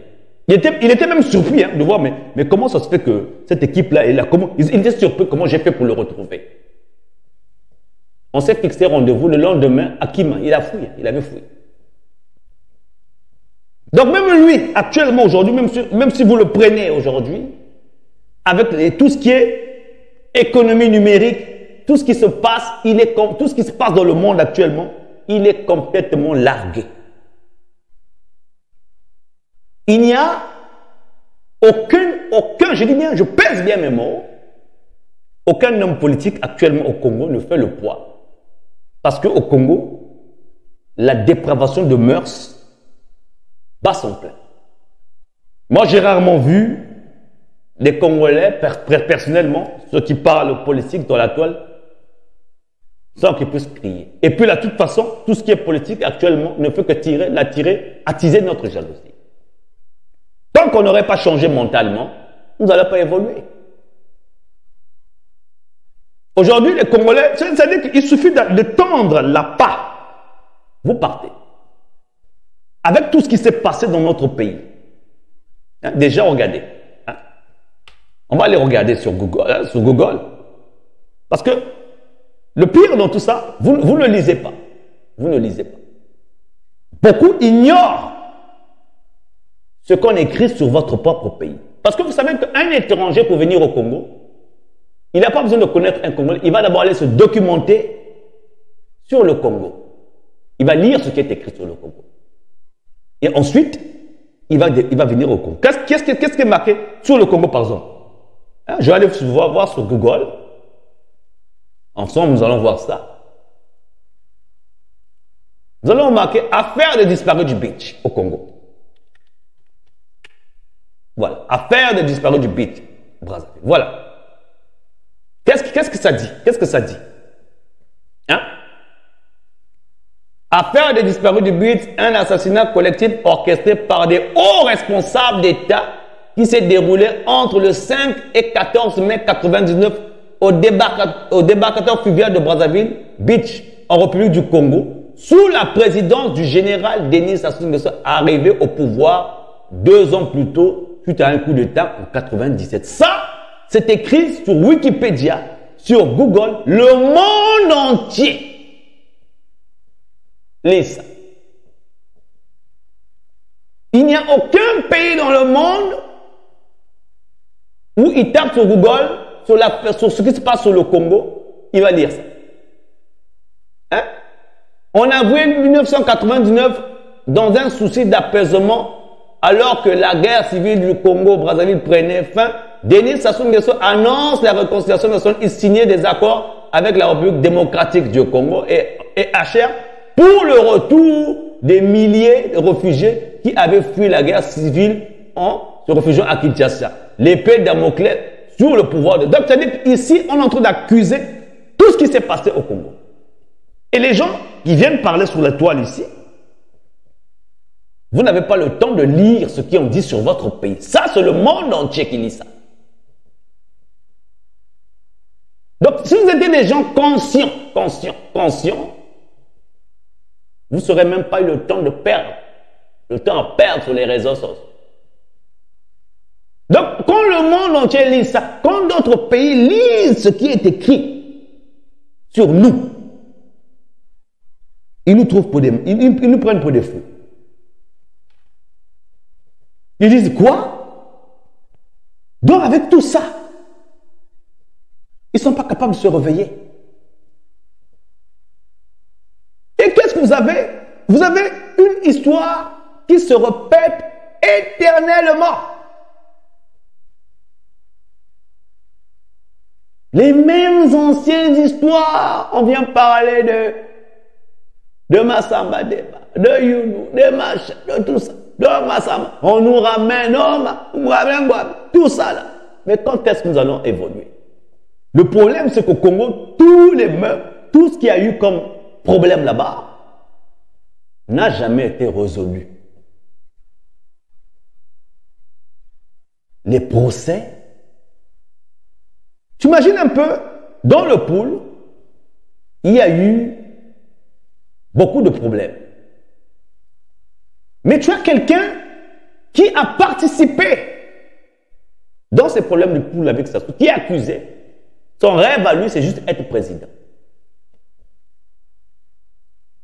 Il était même surpris hein, de voir, mais comment ça se fait que cette équipe-là est là? Il était surpris comment j'ai fait pour le retrouver. On s'est fixé rendez-vous le lendemain à Kima. Il avait fouillé. Donc même lui, actuellement aujourd'hui, même si vous le prenez aujourd'hui, avec tout ce qui est économie numérique, tout ce qui se passe, tout ce qui se passe dans le monde actuellement, il est complètement largué. Il n'y a aucun, je dis bien, je pèse bien mes mots, aucun homme politique actuellement au Congo ne fait le poids. Parce qu'au Congo, la dépravation de mœurs bat son plein. Moi, j'ai rarement vu des Congolais, personnellement, ceux qui parlent politique dans la toile, sans qu'ils puissent crier. Et puis, de toute façon, tout ce qui est politique actuellement ne fait que attiser notre jalousie. Tant qu'on n'aurait pas changé mentalement, nous n'allons pas évoluer. Aujourd'hui, les Congolais, c'est-à-dire qu'il suffit de tendre la pas. Vous partez. Avec tout ce qui s'est passé dans notre pays. Hein, déjà, regardez. Hein, on va aller regarder sur Google. Parce que le pire dans tout ça, vous ne lisez pas. Vous ne lisez pas. Beaucoup ignorent ce qu'on écrit sur votre propre pays. Parce que vous savez qu'un étranger pour venir au Congo, il n'a pas besoin de connaître un Congolais. Il va d'abord aller se documenter sur le Congo. Il va lire ce qui est écrit sur le Congo. Et ensuite, il va venir au Congo. Qu'est-ce qui est marqué sur le Congo, par exemple? Hein, je vais aller voir sur Google. Ensemble, nous allons voir ça. Nous allons marquer affaire de disparus du beach au Congo. Voilà. Affaire de disparus du beach. Brazzaville. Voilà. Qu'est-ce que ça dit? Qu'est-ce que ça dit? Hein? Affaire des disparus du beach, un assassinat collectif orchestré par des hauts responsables d'État qui s'est déroulé entre le 5 et 14 mai 1999 au débarcateur fluvial de Brazzaville Beach en République du Congo sous la présidence du général Denis Sassou Nguesso, arrivé au pouvoir 2 ans plus tôt suite à un coup d'État en 1997. Ça, c'est écrit sur Wikipédia, sur Google, le monde entier. Lisez ça. Il n'y a aucun pays dans le monde où il tape sur Google, sur ce qui se passe sur le Congo, il va lire ça. Hein? On a vu 1999 dans un souci d'apaisement, alors que la guerre civile du Congo-Brazzaville prenait fin. Denis Sassou Nguesso annonce la réconciliation nationale et signe des accords avec la République démocratique du Congo et HR pour le retour des milliers de réfugiés qui avaient fui la guerre civile en se réfugiant à Kinshasa. L'épée Damoclès sur le pouvoir de... Donc, c'est-à-dire qu'ici, on est en train d'accuser tout ce qui s'est passé au Congo. Et les gens qui viennent parler sur la toile ici, vous n'avez pas le temps de lire ce qu'on dit sur votre pays. Ça, c'est le monde entier qui lit ça. Donc, si vous étiez des gens conscients, vous n'aurez même pas eu le temps de perdre. Le temps à perdre sur les réseaux sociaux. Donc, quand le monde entier lit ça, quand d'autres pays lisent ce qui est écrit sur nous, Ils nous trouvent pour des... Ils nous prennent pour des fous. Ils disent quoi? Donc avec tout ça, ils ne sont pas capables de se réveiller. Et qu'est-ce que vous avez? Vous avez une histoire qui se répète éternellement. Les mêmes anciennes histoires. On vient parler de Massamba Deba, de Younou, de Macha, de tout ça. De Massamba. On nous ramène, tout ça là. Mais quand est-ce que nous allons évoluer? Le problème, c'est qu'au Congo, tout ce qu'il y a eu comme problème là-bas n'a jamais été résolu. Les procès. Tu imagines un peu, dans le pool, il y a eu beaucoup de problèmes. Mais tu as quelqu'un qui a participé dans ces problèmes du pool avec Sassou, qui est accusé. Son rêve à lui, c'est juste être président.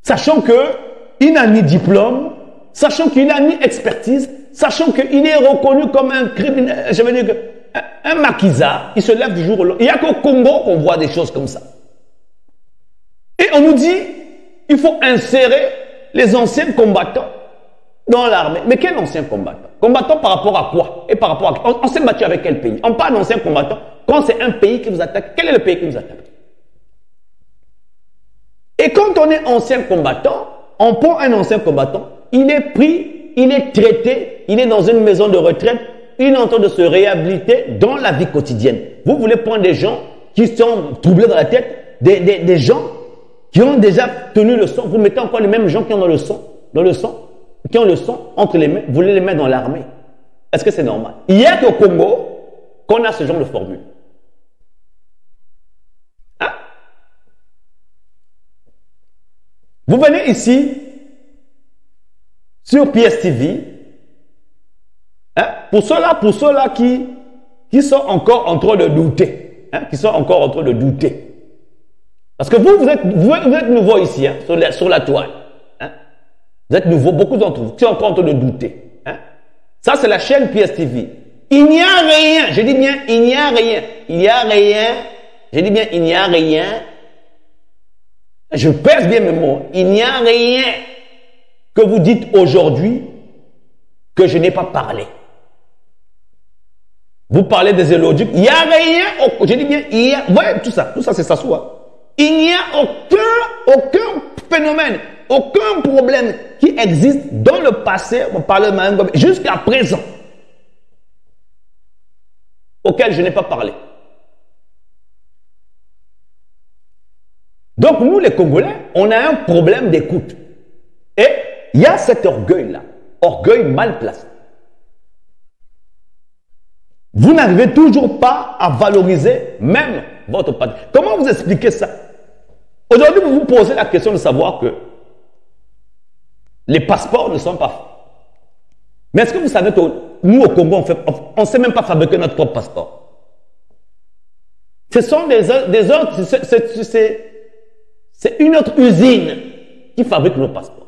Sachant qu'il n'a ni diplôme, sachant qu'il n'a ni expertise, sachant qu'il est reconnu comme un criminel, je veux dire un maquisard, il se lève du jour au lendemain. Il n'y a qu'au Congo qu'on voit des choses comme ça. Et on nous dit, il faut insérer les anciens combattants dans l'armée. Mais quel ancien combattant? Combattant par rapport à quoi? Et par rapport à quoi? On s'est battu avec quel pays? On parle d'anciens combattants. Quand c'est un pays qui vous attaque, quel est le pays qui vous attaque? Et quand on est ancien combattant, on prend un ancien combattant, il est pris, il est traité, il est dans une maison de retraite, il est en train de se réhabiliter dans la vie quotidienne. Vous voulez prendre des gens qui sont troublés dans la tête, des gens qui ont déjà tenu le sang, vous mettez encore les mêmes gens qui ont dans le sang, qui ont le sang entre les mains, vous voulez les mettre dans l'armée. Est-ce que c'est normal? Il y a qu'au Congo qu'on a ce genre de formule. Hein? Vous venez ici sur PSTV, hein, pour ceux-là qui sont encore en train de douter, hein, parce que vous êtes nouveau ici, hein, sur la toile. Hein. Vous êtes nouveau, beaucoup d'entre vous qui sont encore en train de douter. Hein. Ça, c'est la chaîne PSTV. Il n'y a rien. Je dis bien, il n'y a rien. Il n'y a rien. Je dis bien, il n'y a rien. Je pèse bien mes mots. Il n'y a rien que vous dites aujourd'hui que je n'ai pas parlé. Vous parlez des élodiques. Il n'y a rien. Je dis bien, il y a. Ouais, tout ça c'est Sassou. Hein. Il n'y a aucun phénomène, aucun problème qui existe dans le passé, on parle même jusqu'à présent, auquel je n'ai pas parlé. Donc nous les Congolais, on a un problème d'écoute. Et il y a cet orgueil-là, orgueil mal placé. Vous n'arrivez toujours pas à valoriser même votre patrie. Comment vous expliquez ça? Aujourd'hui, vous vous posez la question de savoir que les passeports ne sont pas faits. Mais est-ce que vous savez que nous, au Congo, on ne sait même pas fabriquer notre propre passeport? Ce sont c'est une autre usine qui fabrique nos passeports.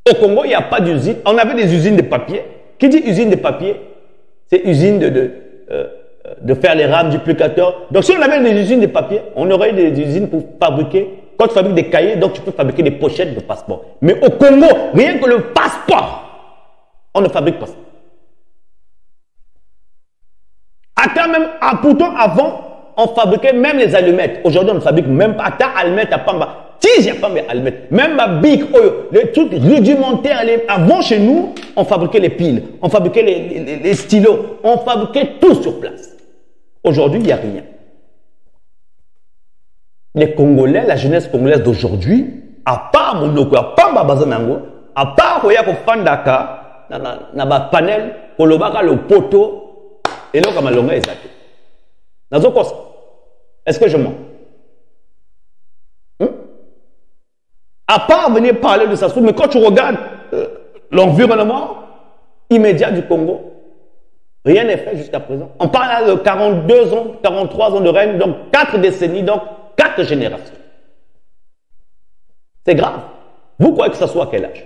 Au Congo, il n'y a pas d'usine. On avait des usines de papier. Qui dit usine de papier? C'est usine de faire les rames, duplicateurs. Donc, si on avait des usines de papier, on aurait des usines pour fabriquer. Quand tu fabriques des cahiers, donc tu peux fabriquer des pochettes de passeport. Mais au Congo, rien que le passeport, on ne fabrique pas ça. Attends même, pourtant avant, on fabriquait même les allumettes. Aujourd'hui, on ne fabrique même pas. Attends, allumettes, à Pamba. Si j'ai pas mes allumettes, même ma bic, les trucs rudimentaires. Avant, chez nous, on fabriquait les piles, on fabriquait les stylos, on fabriquait tout sur place. Aujourd'hui, il n'y a rien. Les Congolais, la jeunesse congolaise d'aujourd'hui, à part Monoko, à part Babazanango, à part Oyako Fandaka, na ba panel, Kolobaka le poteau, et là, comme Alonga est zaké. Nazokos, est-ce que je mens? À part venir parler de Sassou, mais quand tu regardes l'environnement immédiat du Congo, rien n'est fait jusqu'à présent. On parle là de 42 ans, 43 ans de règne, donc 4 décennies, donc 4 générations. C'est grave. Vous croyez que ça soit à quel âge?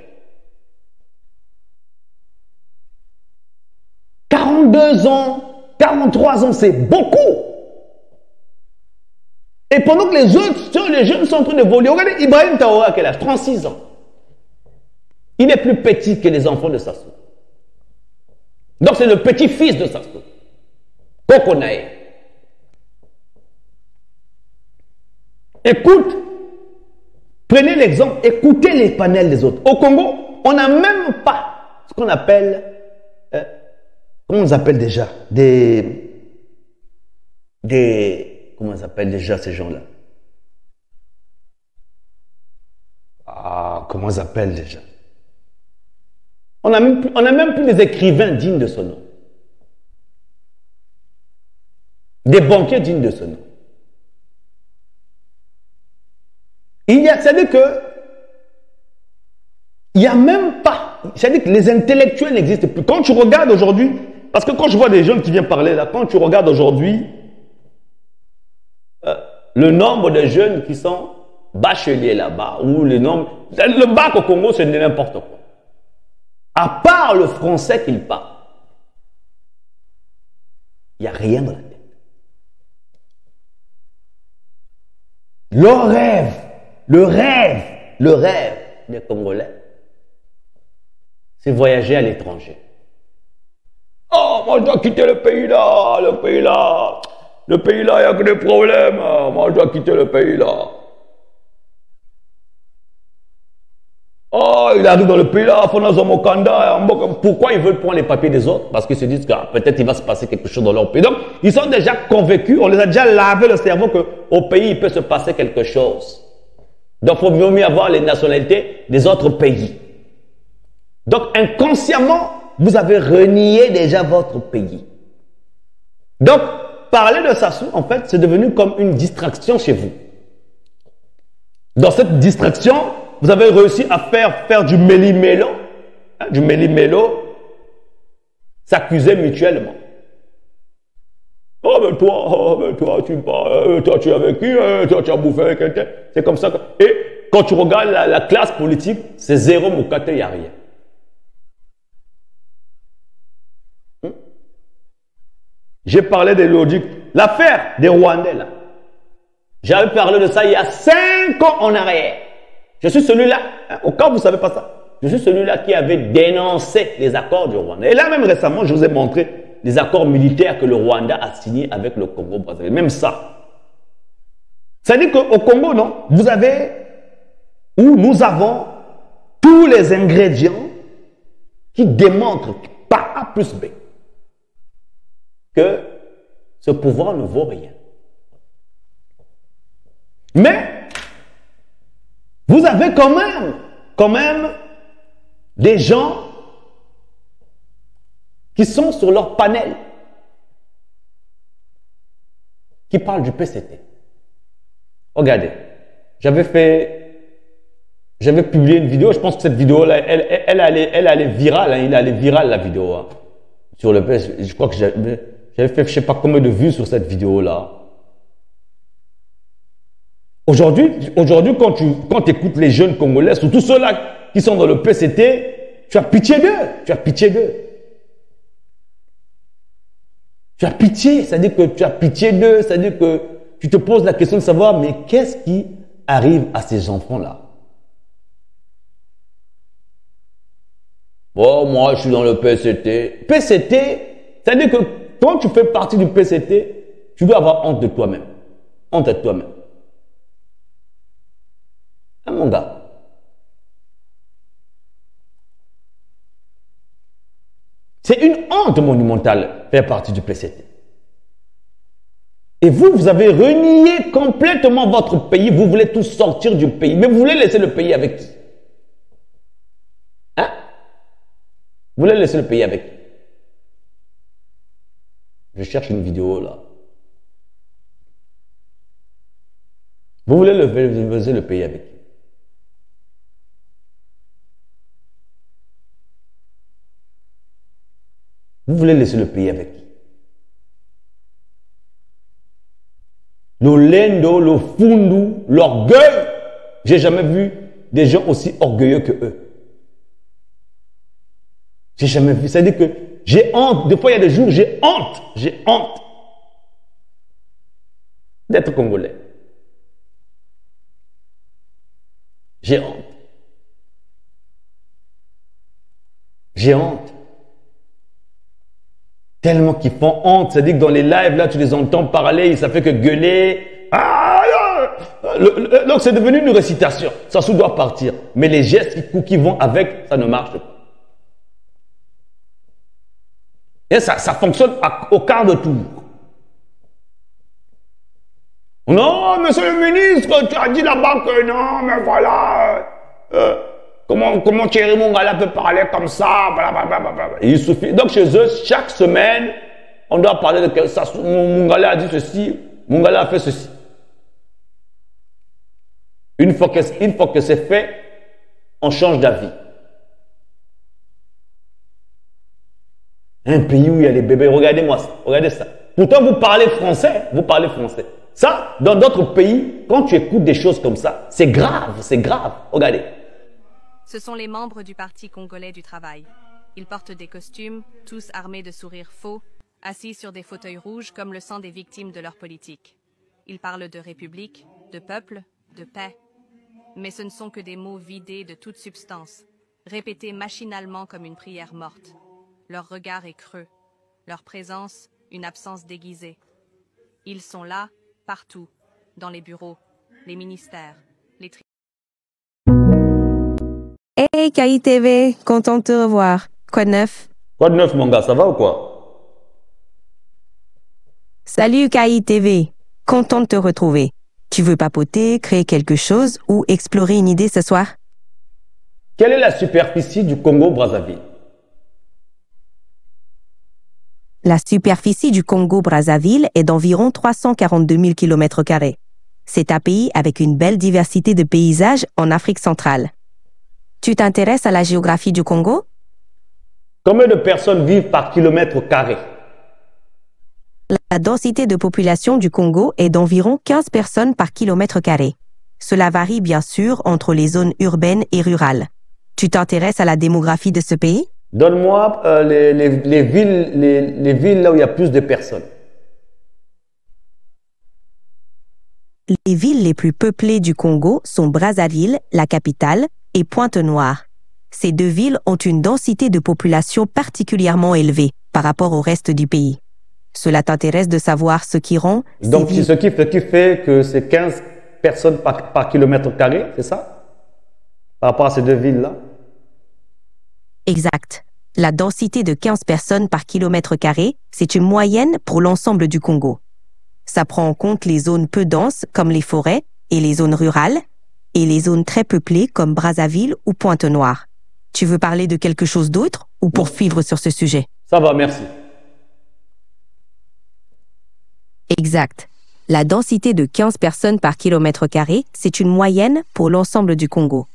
42 ans, 43 ans, c'est beaucoup. Et pendant que les autres, les jeunes sont en train de voler, regardez Ibrahim Traoré à quel âge? 36 ans. Il est plus petit que les enfants de Sassou. Donc c'est le petit-fils de Sassou. Kokonae. Écoute, prenez l'exemple, écoutez les panels des autres. Au Congo, on n'a même pas ce qu'on appelle, comment on appelle déjà, comment on appelle déjà ces gens-là? Ah, comment on appelle déjà? On n'a même plus des écrivains dignes de ce nom. Des banquiers dignes de ce nom. C'est-à-dire que il n'y a même pas, c'est-à-dire que les intellectuels n'existent plus. Quand tu regardes aujourd'hui, parce que quand je vois des jeunes qui viennent parler là, quand tu regardes aujourd'hui, le nombre de jeunes qui sont bacheliers là-bas, ou le bac au Congo, c'est n'importe quoi. À part le français qu'ils parlent, il n'y a rien dans la tête. Le rêve des Congolais, c'est voyager à l'étranger. Oh, moi je dois quitter le pays là, il n'y a que des problèmes. Moi je dois quitter le pays là. Oh, il arrive dans le pays là, pourquoi ils veulent prendre les papiers des autres? Parce qu'ils se disent que peut-être il va se passer quelque chose dans leur pays. Donc, ils sont déjà convaincus, on les a déjà lavé le cerveau qu'au pays, il peut se passer quelque chose. Donc, il faut mieux avoir les nationalités des autres pays. Donc, inconsciemment, vous avez renié déjà votre pays. Donc, parler de Sassou, en fait, c'est devenu comme une distraction chez vous. Dans cette distraction, vous avez réussi à faire du méli-mélo, s'accuser mutuellement. Oh, mais toi, tu parles, toi, tu es avec qui, toi, tu as bouffé avec un tel. C'est comme ça. Et quand tu regardes la classe politique, c'est zéro moukate, il n'y a rien. J'ai parlé des logiques. L'affaire des Rwandais, là. J'avais parlé de ça il y a 5 ans en arrière. Je suis celui-là, au cas où vous ne savez pas ça, je suis celui-là qui avait dénoncé les accords du Rwanda. Et là même récemment, je vous ai montré les accords militaires que le Rwanda a signés avec le Congo-Brazzaville. Même ça. C'est-à-dire qu'au Congo, non, nous avons tous les ingrédients qui démontrent par A plus B que ce pouvoir ne vaut rien. Mais vous avez quand même des gens qui sont sur leur panel, qui parlent du PCT. Regardez, j'avais publié une vidéo, je pense que cette vidéo-là, elle allait virale, hein, il allait viral la vidéo. Hein, sur le PCT, je crois que j'avais fait je ne sais pas combien de vues sur cette vidéo-là. Aujourd'hui, quand tu écoutes les jeunes Congolais, surtout ceux-là qui sont dans le PCT, tu as pitié d'eux. Tu as pitié d'eux. Tu as pitié, c'est-à-dire que tu as pitié d'eux, c'est-à-dire que tu te poses la question de savoir, mais qu'est-ce qui arrive à ces enfants-là? Bon, moi, je suis dans le PCT. PCT, c'est-à-dire que quand tu fais partie du PCT, tu dois avoir honte de toi-même. Honte de toi-même. Hein, mon gars? C'est une honte monumentale faire partie du PCT. Et vous avez renié complètement votre pays. Vous voulez tous sortir du pays. Mais vous voulez laisser le pays avec qui? Hein? Vous voulez laisser le pays avec qui? Je cherche une vidéo là. Vous voulez laisser le pays avec qui? Vous voulez laisser le pays avec qui? Le lendo, le fundu, l'orgueil. J'ai jamais vu des gens aussi orgueilleux que eux. J'ai jamais vu. C'est-à-dire que j'ai honte. Des fois, il y a des jours, j'ai honte d'être Congolais. J'ai honte. J'ai honte. Tellement qu'ils font honte. C'est-à-dire que dans les lives, là, tu les entends parler, ça fait que gueuler. Donc, c'est devenu une récitation. Ça se doit partir. Mais les gestes qui vont avec, ça ne marche pas. Et ça fonctionne au quart de tour. Non, monsieur le ministre, tu as dit là-bas que non, mais voilà. Comment Thierry Mongala peut parler comme ça, blablabla. Il suffit. Donc chez eux, chaque semaine, on doit parler de ça. Mongala a dit ceci, Mongala a fait ceci. Une fois que c'est fait, on change d'avis. Un pays où il y a les bébés, regardez-moi ça, regardez ça. Pourtant, vous parlez français. Ça, dans d'autres pays, quand tu écoutes des choses comme ça, c'est grave, regardez. Ce sont les membres du Parti congolais du travail. Ils portent des costumes, tous armés de sourires faux, assis sur des fauteuils rouges comme le sang des victimes de leur politique. Ils parlent de république, de peuple, de paix. Mais ce ne sont que des mots vidés de toute substance, répétés machinalement comme une prière morte. Leur regard est creux, leur présence, une absence déguisée. Ils sont là, partout, dans les bureaux, les ministères, les tribunaux. Hey KITV, content de te revoir. Quoi de neuf? Quoi de neuf, mon gars, ça va ou quoi? Salut KITV, content de te retrouver. Tu veux papoter, créer quelque chose ou explorer une idée ce soir? Quelle est la superficie du Congo-Brazzaville? La superficie du Congo-Brazzaville est d'environ 342 000 km². C'est un pays avec une belle diversité de paysages en Afrique centrale. Tu t'intéresses à la géographie du Congo? Combien de personnes vivent par kilomètre carré? La densité de population du Congo est d'environ 15 personnes par kilomètre carré. Cela varie bien sûr entre les zones urbaines et rurales. Tu t'intéresses à la démographie de ce pays? Donne-moi les villes là où il y a plus de personnes. Les villes les plus peuplées du Congo sont Brazzaville, la capitale, et Pointe-Noire. Ces deux villes ont une densité de population particulièrement élevée par rapport au reste du pays. Cela t'intéresse de savoir ce qui rend... Donc, ce qui fait que c'est 15 personnes par kilomètre carré, c'est ça? Par rapport à ces deux villes-là? Exact. La densité de 15 personnes par kilomètre carré, c'est une moyenne pour l'ensemble du Congo. Ça prend en compte les zones peu denses comme les forêts et les zones rurales, et les zones très peuplées comme Brazzaville ou Pointe-Noire. Tu veux parler de quelque chose d'autre ou poursuivre sur ce sujet? Ça va, merci. Exact. La densité de 15 personnes par kilomètre carré, c'est une moyenne pour l'ensemble du Congo.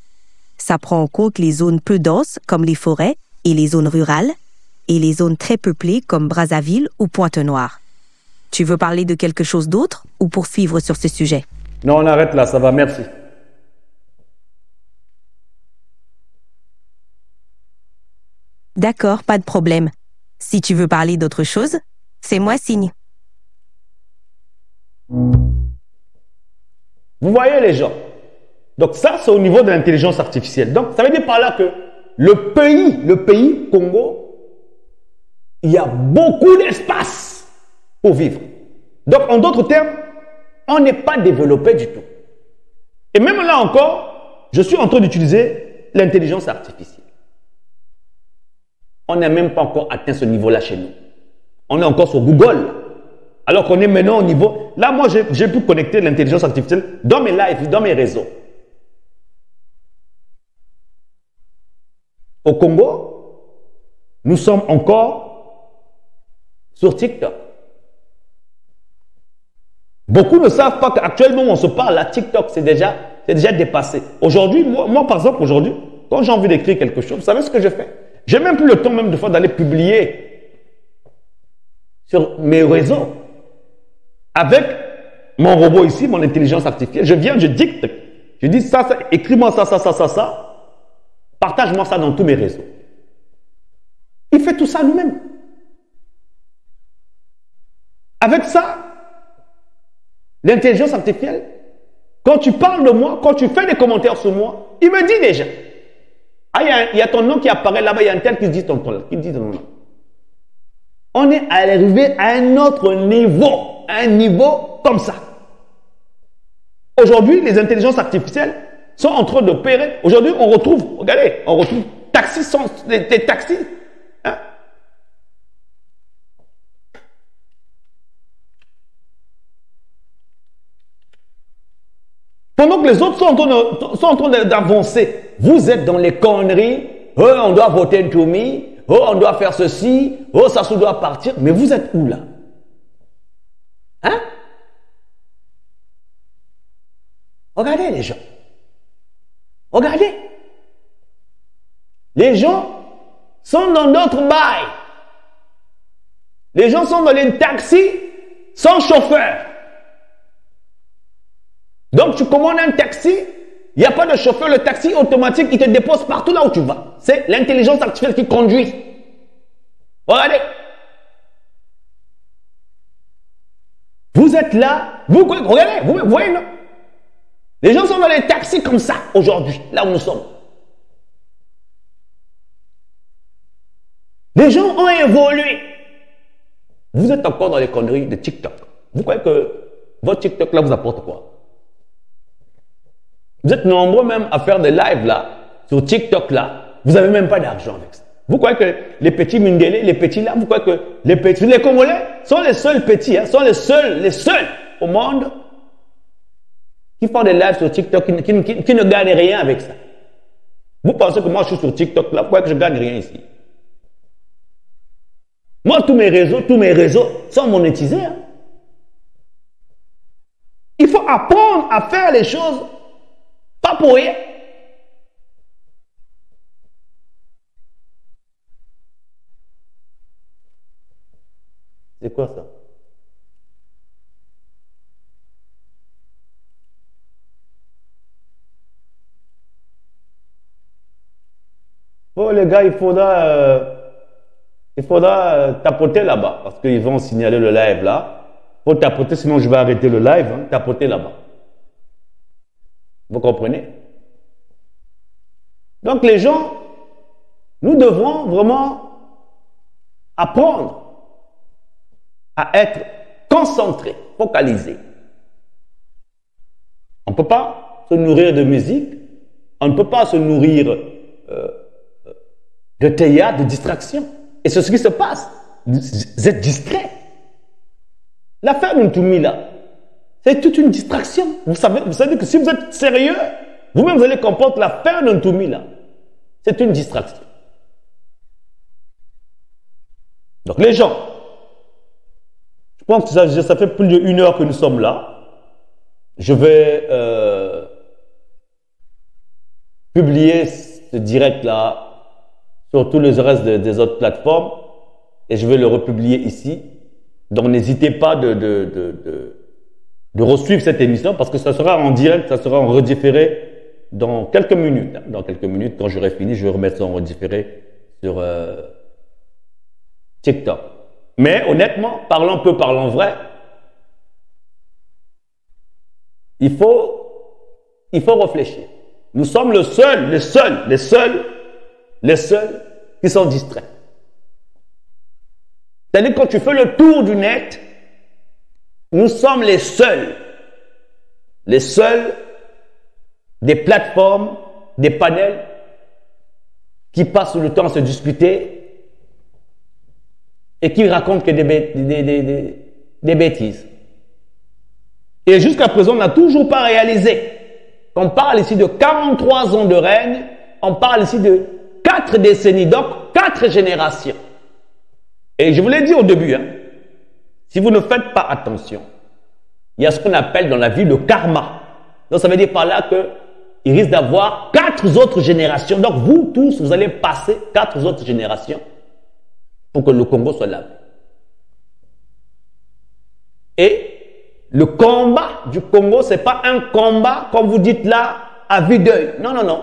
Ça prend en compte les zones peu denses comme les forêts et les zones rurales, et les zones très peuplées comme Brazzaville ou Pointe-Noire. Tu veux parler de quelque chose d'autre ou poursuivre sur ce sujet? Non, on arrête là, ça va, merci. D'accord, pas de problème. Si tu veux parler d'autre chose, fais-moi signe. Vous voyez les gens. Donc ça, c'est au niveau de l'intelligence artificielle. Donc ça veut dire par là que le pays Congo, il y a beaucoup d'espace pour vivre. Donc en d'autres termes, on n'est pas développé du tout. Et même là encore, je suis en train d'utiliser l'intelligence artificielle. On n'a même pas encore atteint ce niveau-là chez nous. On est encore sur Google. Alors qu'on est maintenant au niveau... Là, moi, j'ai pu connecter l'intelligence artificielle dans mes lives, dans mes réseaux. Au Congo, nous sommes encore sur TikTok. Beaucoup ne savent pas qu'actuellement, on se parle, là, TikTok, c'est déjà dépassé. Aujourd'hui, moi, par exemple, aujourd'hui, quand j'ai envie d'écrire quelque chose, vous savez ce que je fais? J'ai même plus le temps même de fois d'aller publier sur mes réseaux. Avec mon robot ici, mon intelligence artificielle, je viens, je dicte. Je dis ça, écris-moi ça. Partage-moi ça dans tous mes réseaux. Il fait tout ça lui-même. Avec ça, l'intelligence artificielle, quand tu parles de moi, quand tu fais des commentaires sur moi, il me dit déjà. Ah, il y a ton nom qui apparaît là-bas, il y a un tel qui dit ton nom. On est arrivé à un autre niveau, un niveau comme ça. Aujourd'hui, les intelligences artificielles sont en train d'opérer. Aujourd'hui, on retrouve, regardez, on retrouve des taxis. Hein? Pendant que les autres sont en train d'avancer, vous êtes dans les conneries. Oh, on doit voter Ntoumi. Oh, on doit faire ceci. Oh, Sassou doit partir. Mais vous êtes où là? Hein? Regardez les gens. Regardez. Les gens sont dans d'autres bails. Les gens sont dans les taxis sans chauffeur. Donc tu commandes un taxi, il n'y a pas de chauffeur, le taxi automatique, il te dépose partout là où tu vas. C'est l'intelligence artificielle qui conduit. Regardez. Vous êtes là, regardez, vous voyez là. Les gens sont dans les taxis comme ça aujourd'hui, là où nous sommes. Les gens ont évolué. Vous êtes encore dans les conneries de TikTok. Vous croyez que votre TikTok là vous apporte quoi? Vous êtes nombreux même à faire des lives là, sur TikTok là. Vous n'avez même pas d'argent avec ça. Vous croyez que les petits Mindélé, les petits là, vous croyez que les Congolais sont les seuls petits, hein, sont les seuls au monde qui font des lives sur TikTok, qui ne gagnent rien avec ça. Vous pensez que moi je suis sur TikTok là, vous croyez que je gagne rien ici? Moi, tous mes réseaux sont monétisés. Hein. Il faut apprendre à faire les choses, pas pour rien. C'est quoi ça? Oh les gars, il faudra tapoter là-bas parce qu'ils vont signaler le live là. Il faut tapoter, sinon je vais arrêter le live. Hein, tapoter là-bas. Vous comprenez? Donc les gens, nous devrons vraiment apprendre à être concentrés, focalisés. On ne peut pas se nourrir de musique, on ne peut pas se nourrir de théâtre, de distraction. Et c'est ce qui se passe. Vous êtes distrait. L'affaire de Ntoumi là, c'est toute une distraction. Vous savez que si vous êtes sérieux, vous-même vous allez comprendre que l'affaire de Ntoumi là, c'est une distraction. Donc les gens, je pense que ça fait plus d'1 heure que nous sommes là. Je vais publier ce direct là sur tous les restes des autres plateformes et je vais le republier ici. Donc n'hésitez pas de resuivre cette émission parce que ça sera en direct, ça sera en redifféré dans quelques minutes. Dans quelques minutes, quand j'aurai fini, je vais remettre ça en redifféré sur TikTok. Mais honnêtement, parlons vrai, il faut réfléchir. Nous sommes les seuls qui sont distraits. C'est-à-dire quand tu fais le tour du net, nous sommes les seuls des plateformes, des panels qui passent le temps à se discuter et qui racontent que des bêtises. Et jusqu'à présent, on n'a toujours pas réalisé. On parle ici de 43 ans de règne, on parle ici de 4 décennies, donc 4 générations. Et je vous l'ai dit au début, hein, si vous ne faites pas attention, il y a ce qu'on appelle dans la vie le karma. Donc ça veut dire par là qu'il risque d'avoir 4 autres générations. Donc vous tous, vous allez passer 4 autres générations pour que le Congo soit lavé. Et le combat du Congo, ce n'est pas un combat, comme vous dites là, à vue d'œil. Non, non, non.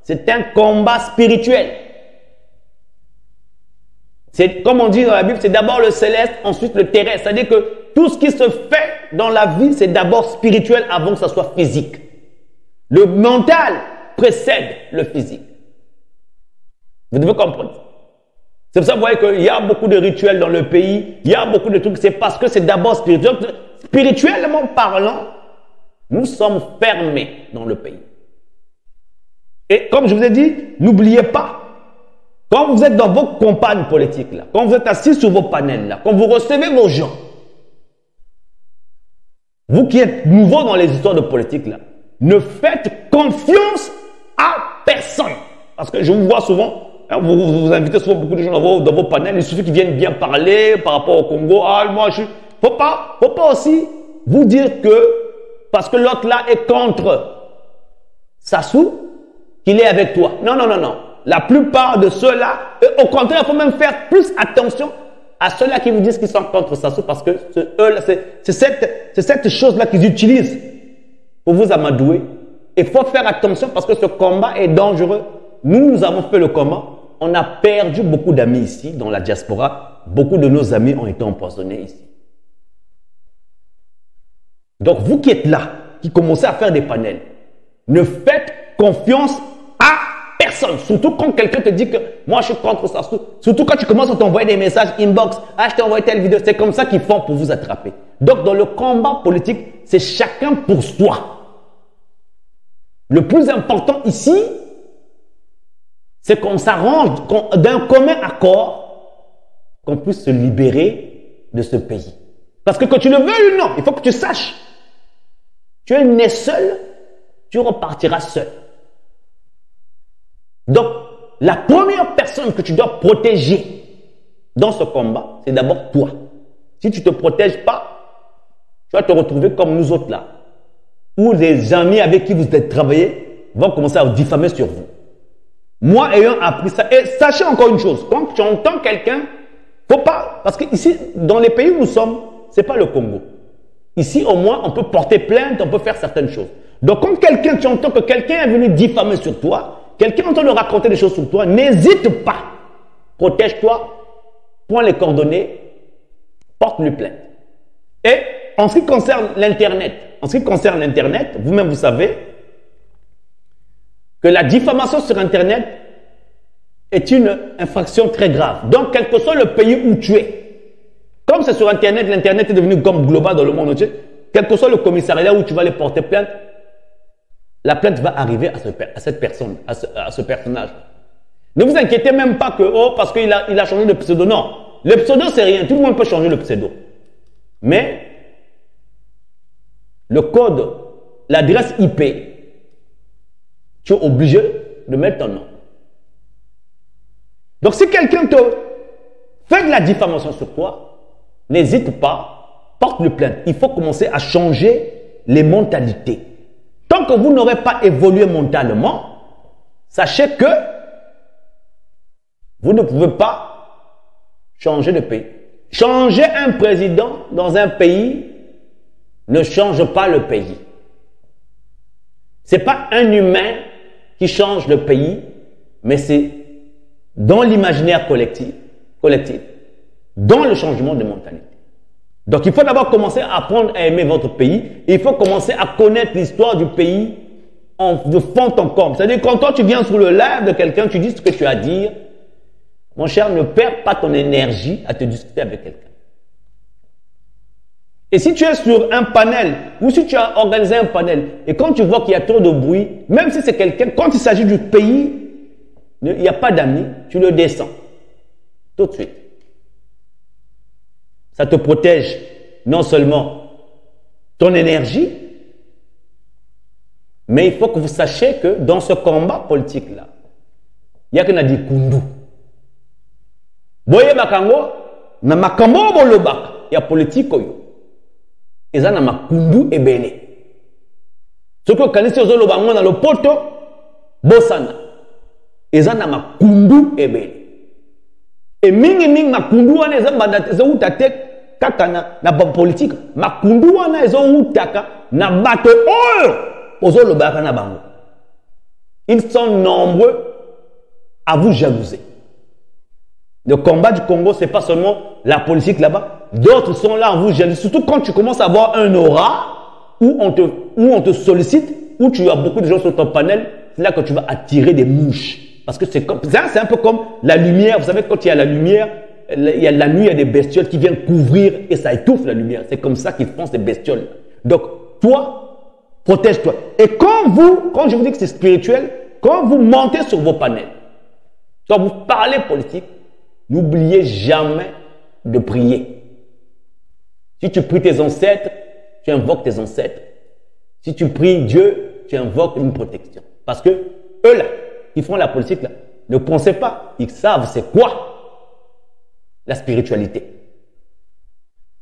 C'est un combat spirituel. C'est comme on dit dans la Bible, c'est d'abord le céleste, ensuite le terrestre. C'est-à-dire que tout ce qui se fait dans la vie, c'est d'abord spirituel avant que ça soit physique. Le mental précède le physique. Vous devez comprendre. C'est pour ça que vous voyez qu'il y a beaucoup de rituels dans le pays, il y a beaucoup de trucs, c'est parce que c'est d'abord spirituel. Spirituellement parlant, nous sommes fermés dans le pays. Et comme je vous ai dit, n'oubliez pas, quand vous êtes dans vos campagnes politiques, là, quand vous êtes assis sur vos panels, là, quand vous recevez vos gens, vous qui êtes nouveaux dans les histoires de politique, là, ne faites confiance à personne. Parce que je vous vois souvent, hein, vous invitez souvent beaucoup de gens dans vos panels, il suffit qu'ils viennent bien parler par rapport au Congo. Ah, moi, je suis... Faut pas aussi vous dire que, parce que l'autre là est contre Sassou, qu'il est avec toi. Non, non, non, non. La plupart de ceux-là, au contraire, il faut même faire plus attention à ceux-là qui vous disent qu'ils sont contre Sassou, parce que c'est cette chose-là qu'ils utilisent pour vous amadouer. Il faut faire attention parce que ce combat est dangereux. Nous avons fait le combat. On a perdu beaucoup d'amis ici, dans la diaspora. Beaucoup de nos amis ont été empoisonnés ici. Donc, vous qui êtes là, qui commencez à faire des panels, ne faites confiance à personne. Surtout quand quelqu'un te dit que moi je suis contre ça. Surtout quand tu commences à t'envoyer des messages inbox. Ah, je t'ai envoyé telle vidéo. C'est comme ça qu'ils font pour vous attraper. Donc, dans le combat politique, c'est chacun pour soi. Le plus important ici, c'est qu'on s'arrange d'un commun accord, qu'on puisse se libérer de ce pays. Parce que tu le veux ou non, il faut que tu saches. Tu es né seul, tu repartiras seul. Donc, la première personne que tu dois protéger dans ce combat, c'est d'abord toi. Si tu ne te protèges pas, tu vas te retrouver comme nous autres là, où les amis avec qui vous êtes travaillé vont commencer à vous diffamer sur vous. Moi, ayant appris ça, et sachez encore une chose, quand tu entends quelqu'un, faut pas, parce que ici, dans les pays où nous sommes, c'est pas le Congo. Ici, au moins, on peut porter plainte, on peut faire certaines choses. Donc, quand tu entends que quelqu'un est venu diffamer sur toi, quelqu'un entend le raconter des choses sur toi, n'hésite pas. Protège-toi, prends les coordonnées, porte-lui plainte. Et en ce qui concerne l'Internet, vous-même vous savez que la diffamation sur Internet est une infraction très grave. Donc, quel que soit le pays où tu es, comme c'est sur Internet, l'Internet est devenu comme global dans le monde entier, quel que soit le commissariat où tu vas aller porter plainte, la plainte va arriver à cette personne, à ce personnage. Ne vous inquiétez même pas que, oh, parce qu'il a changé de pseudo. Non, le pseudo, c'est rien. Tout le monde peut changer le pseudo. Mais, le code, l'adresse IP, tu es obligé de mettre ton nom. Donc, si quelqu'un te fait de la diffamation sur toi, n'hésite pas, porte-lui plainte. Il faut commencer à changer les mentalités. Tant que vous n'aurez pas évolué mentalement, sachez que vous ne pouvez pas changer de pays. Changer un président dans un pays ne change pas le pays. Ce n'est pas un humain qui change le pays, mais c'est dans l'imaginaire collectif, dans le changement de mentalité. Donc il faut d'abord commencer à apprendre à aimer votre pays, et il faut commencer à connaître l'histoire du pays de fond en comble. C'est-à-dire quand toi tu viens sur le live de quelqu'un, tu dis ce que tu as à dire, mon cher, ne perds pas ton énergie à te discuter avec quelqu'un. Et si tu es sur un panel, ou si tu as organisé un panel, et quand tu vois qu'il y a trop de bruit, même si c'est quelqu'un, quand il s'agit du pays, il n'y a pas d'amis, tu le descends. Tout de suite. Ça te protège non seulement ton énergie, mais il faut que vous sachiez que dans ce combat politique-là, il y a qu'on a dit kundu. Boye bakango, na makambo bolobaka, il y a politique oyo. Eza na makundu ebele. Ce que kanisi ozolo bango na lopoto, bosana. Eza na makundu ebele. Et mingi makundu wana eza banda eza utate kaka na politique. Makundu wana eza utaka na bato oyo ozolo baka na bango. Ils sont nombreux à vous jalouser. Le combat du Congo, c'est pas seulement la politique là-bas. D'autres sont là à vous jalouser. Surtout quand tu commences à avoir un aura où on te sollicite, où tu as beaucoup de gens sur ton panel, c'est là que tu vas attirer des mouches. Parce que c'est un peu comme la lumière. Vous savez, quand il y a la lumière, il y a la nuit, il y a des bestioles qui viennent couvrir et ça étouffe la lumière. C'est comme ça qu'ils font ces bestioles. Donc, toi, protège-toi. Et quand je vous dis que c'est spirituel, quand vous montez sur vos panels, quand vous parlez politique, n'oubliez jamais de prier. Si tu pries tes ancêtres, tu invoques tes ancêtres. Si tu pries Dieu, tu invoques une protection. Parce que eux là, qui font la politique là, ne pensez pas. Ils savent c'est quoi la spiritualité.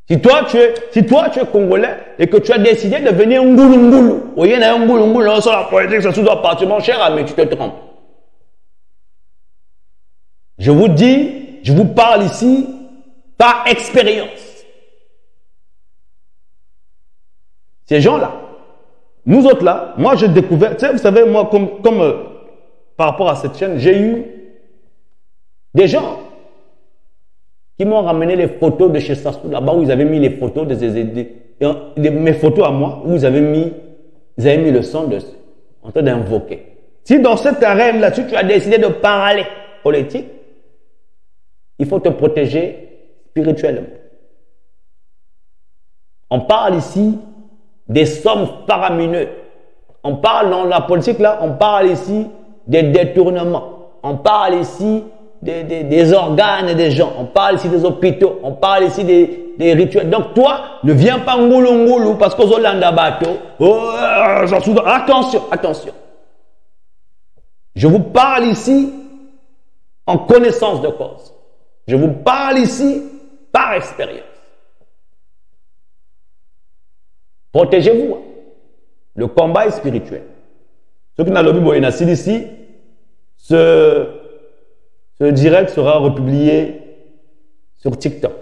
Si toi tu es Congolais et que tu as décidé de venir Ngoulou, il y a un Ngoulou, sur la politique, ça doit partir, mon cher ami, tu te trompes. Je vous dis, je vous parle ici par expérience. Ces gens-là, nous autres là, moi j'ai découvert, tu sais, vous savez, moi, comme par rapport à cette chaîne, j'ai eu des gens qui m'ont ramené les photos de chez Sassou, là-bas où ils avaient mis les photos mes photos à moi, où ils avaient mis le son dessus, en train d'invoquer. Si dans cette arène là-dessus, tu as décidé de parler politique, il faut te protéger spirituellement. On parle ici des sommes faramineuses. On parle dans la politique là, on parle ici des détournements. On parle ici des organes des gens. On parle ici des hôpitaux. On parle ici des rituels. Donc toi, ne viens pas ngoulou parce qu'aux Hollanda bateau. Attention, attention. Je vous parle ici en connaissance de cause. Je vous parle ici par expérience. Protégez-vous. Le combat est spirituel. Ceux qui n'ont pas vu ici, ce direct sera republié sur TikTok.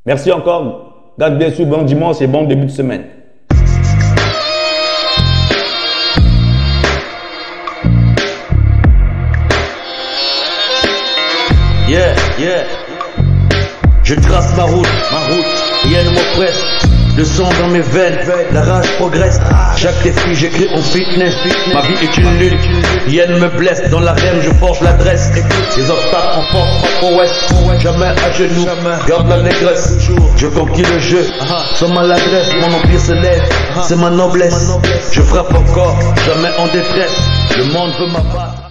Merci encore. God bless you. Bon dimanche et bon début de semaine. Yeah, yeah. Je trace ma route, rien ne m'oppresse. Le sang dans mes veines, la rage progresse. Chaque défi j'écris en fitness. Ma vie est une lutte, rien ne me blesse. Dans l'arène je forge l'adresse. Les obstacles en force, en ouest. Jamais à genoux, garde la négresse. Je conquis le jeu, sans maladresse. Mon empire se lève, c'est ma noblesse. Je frappe encore, jamais en détresse. Le monde veut m'abattre.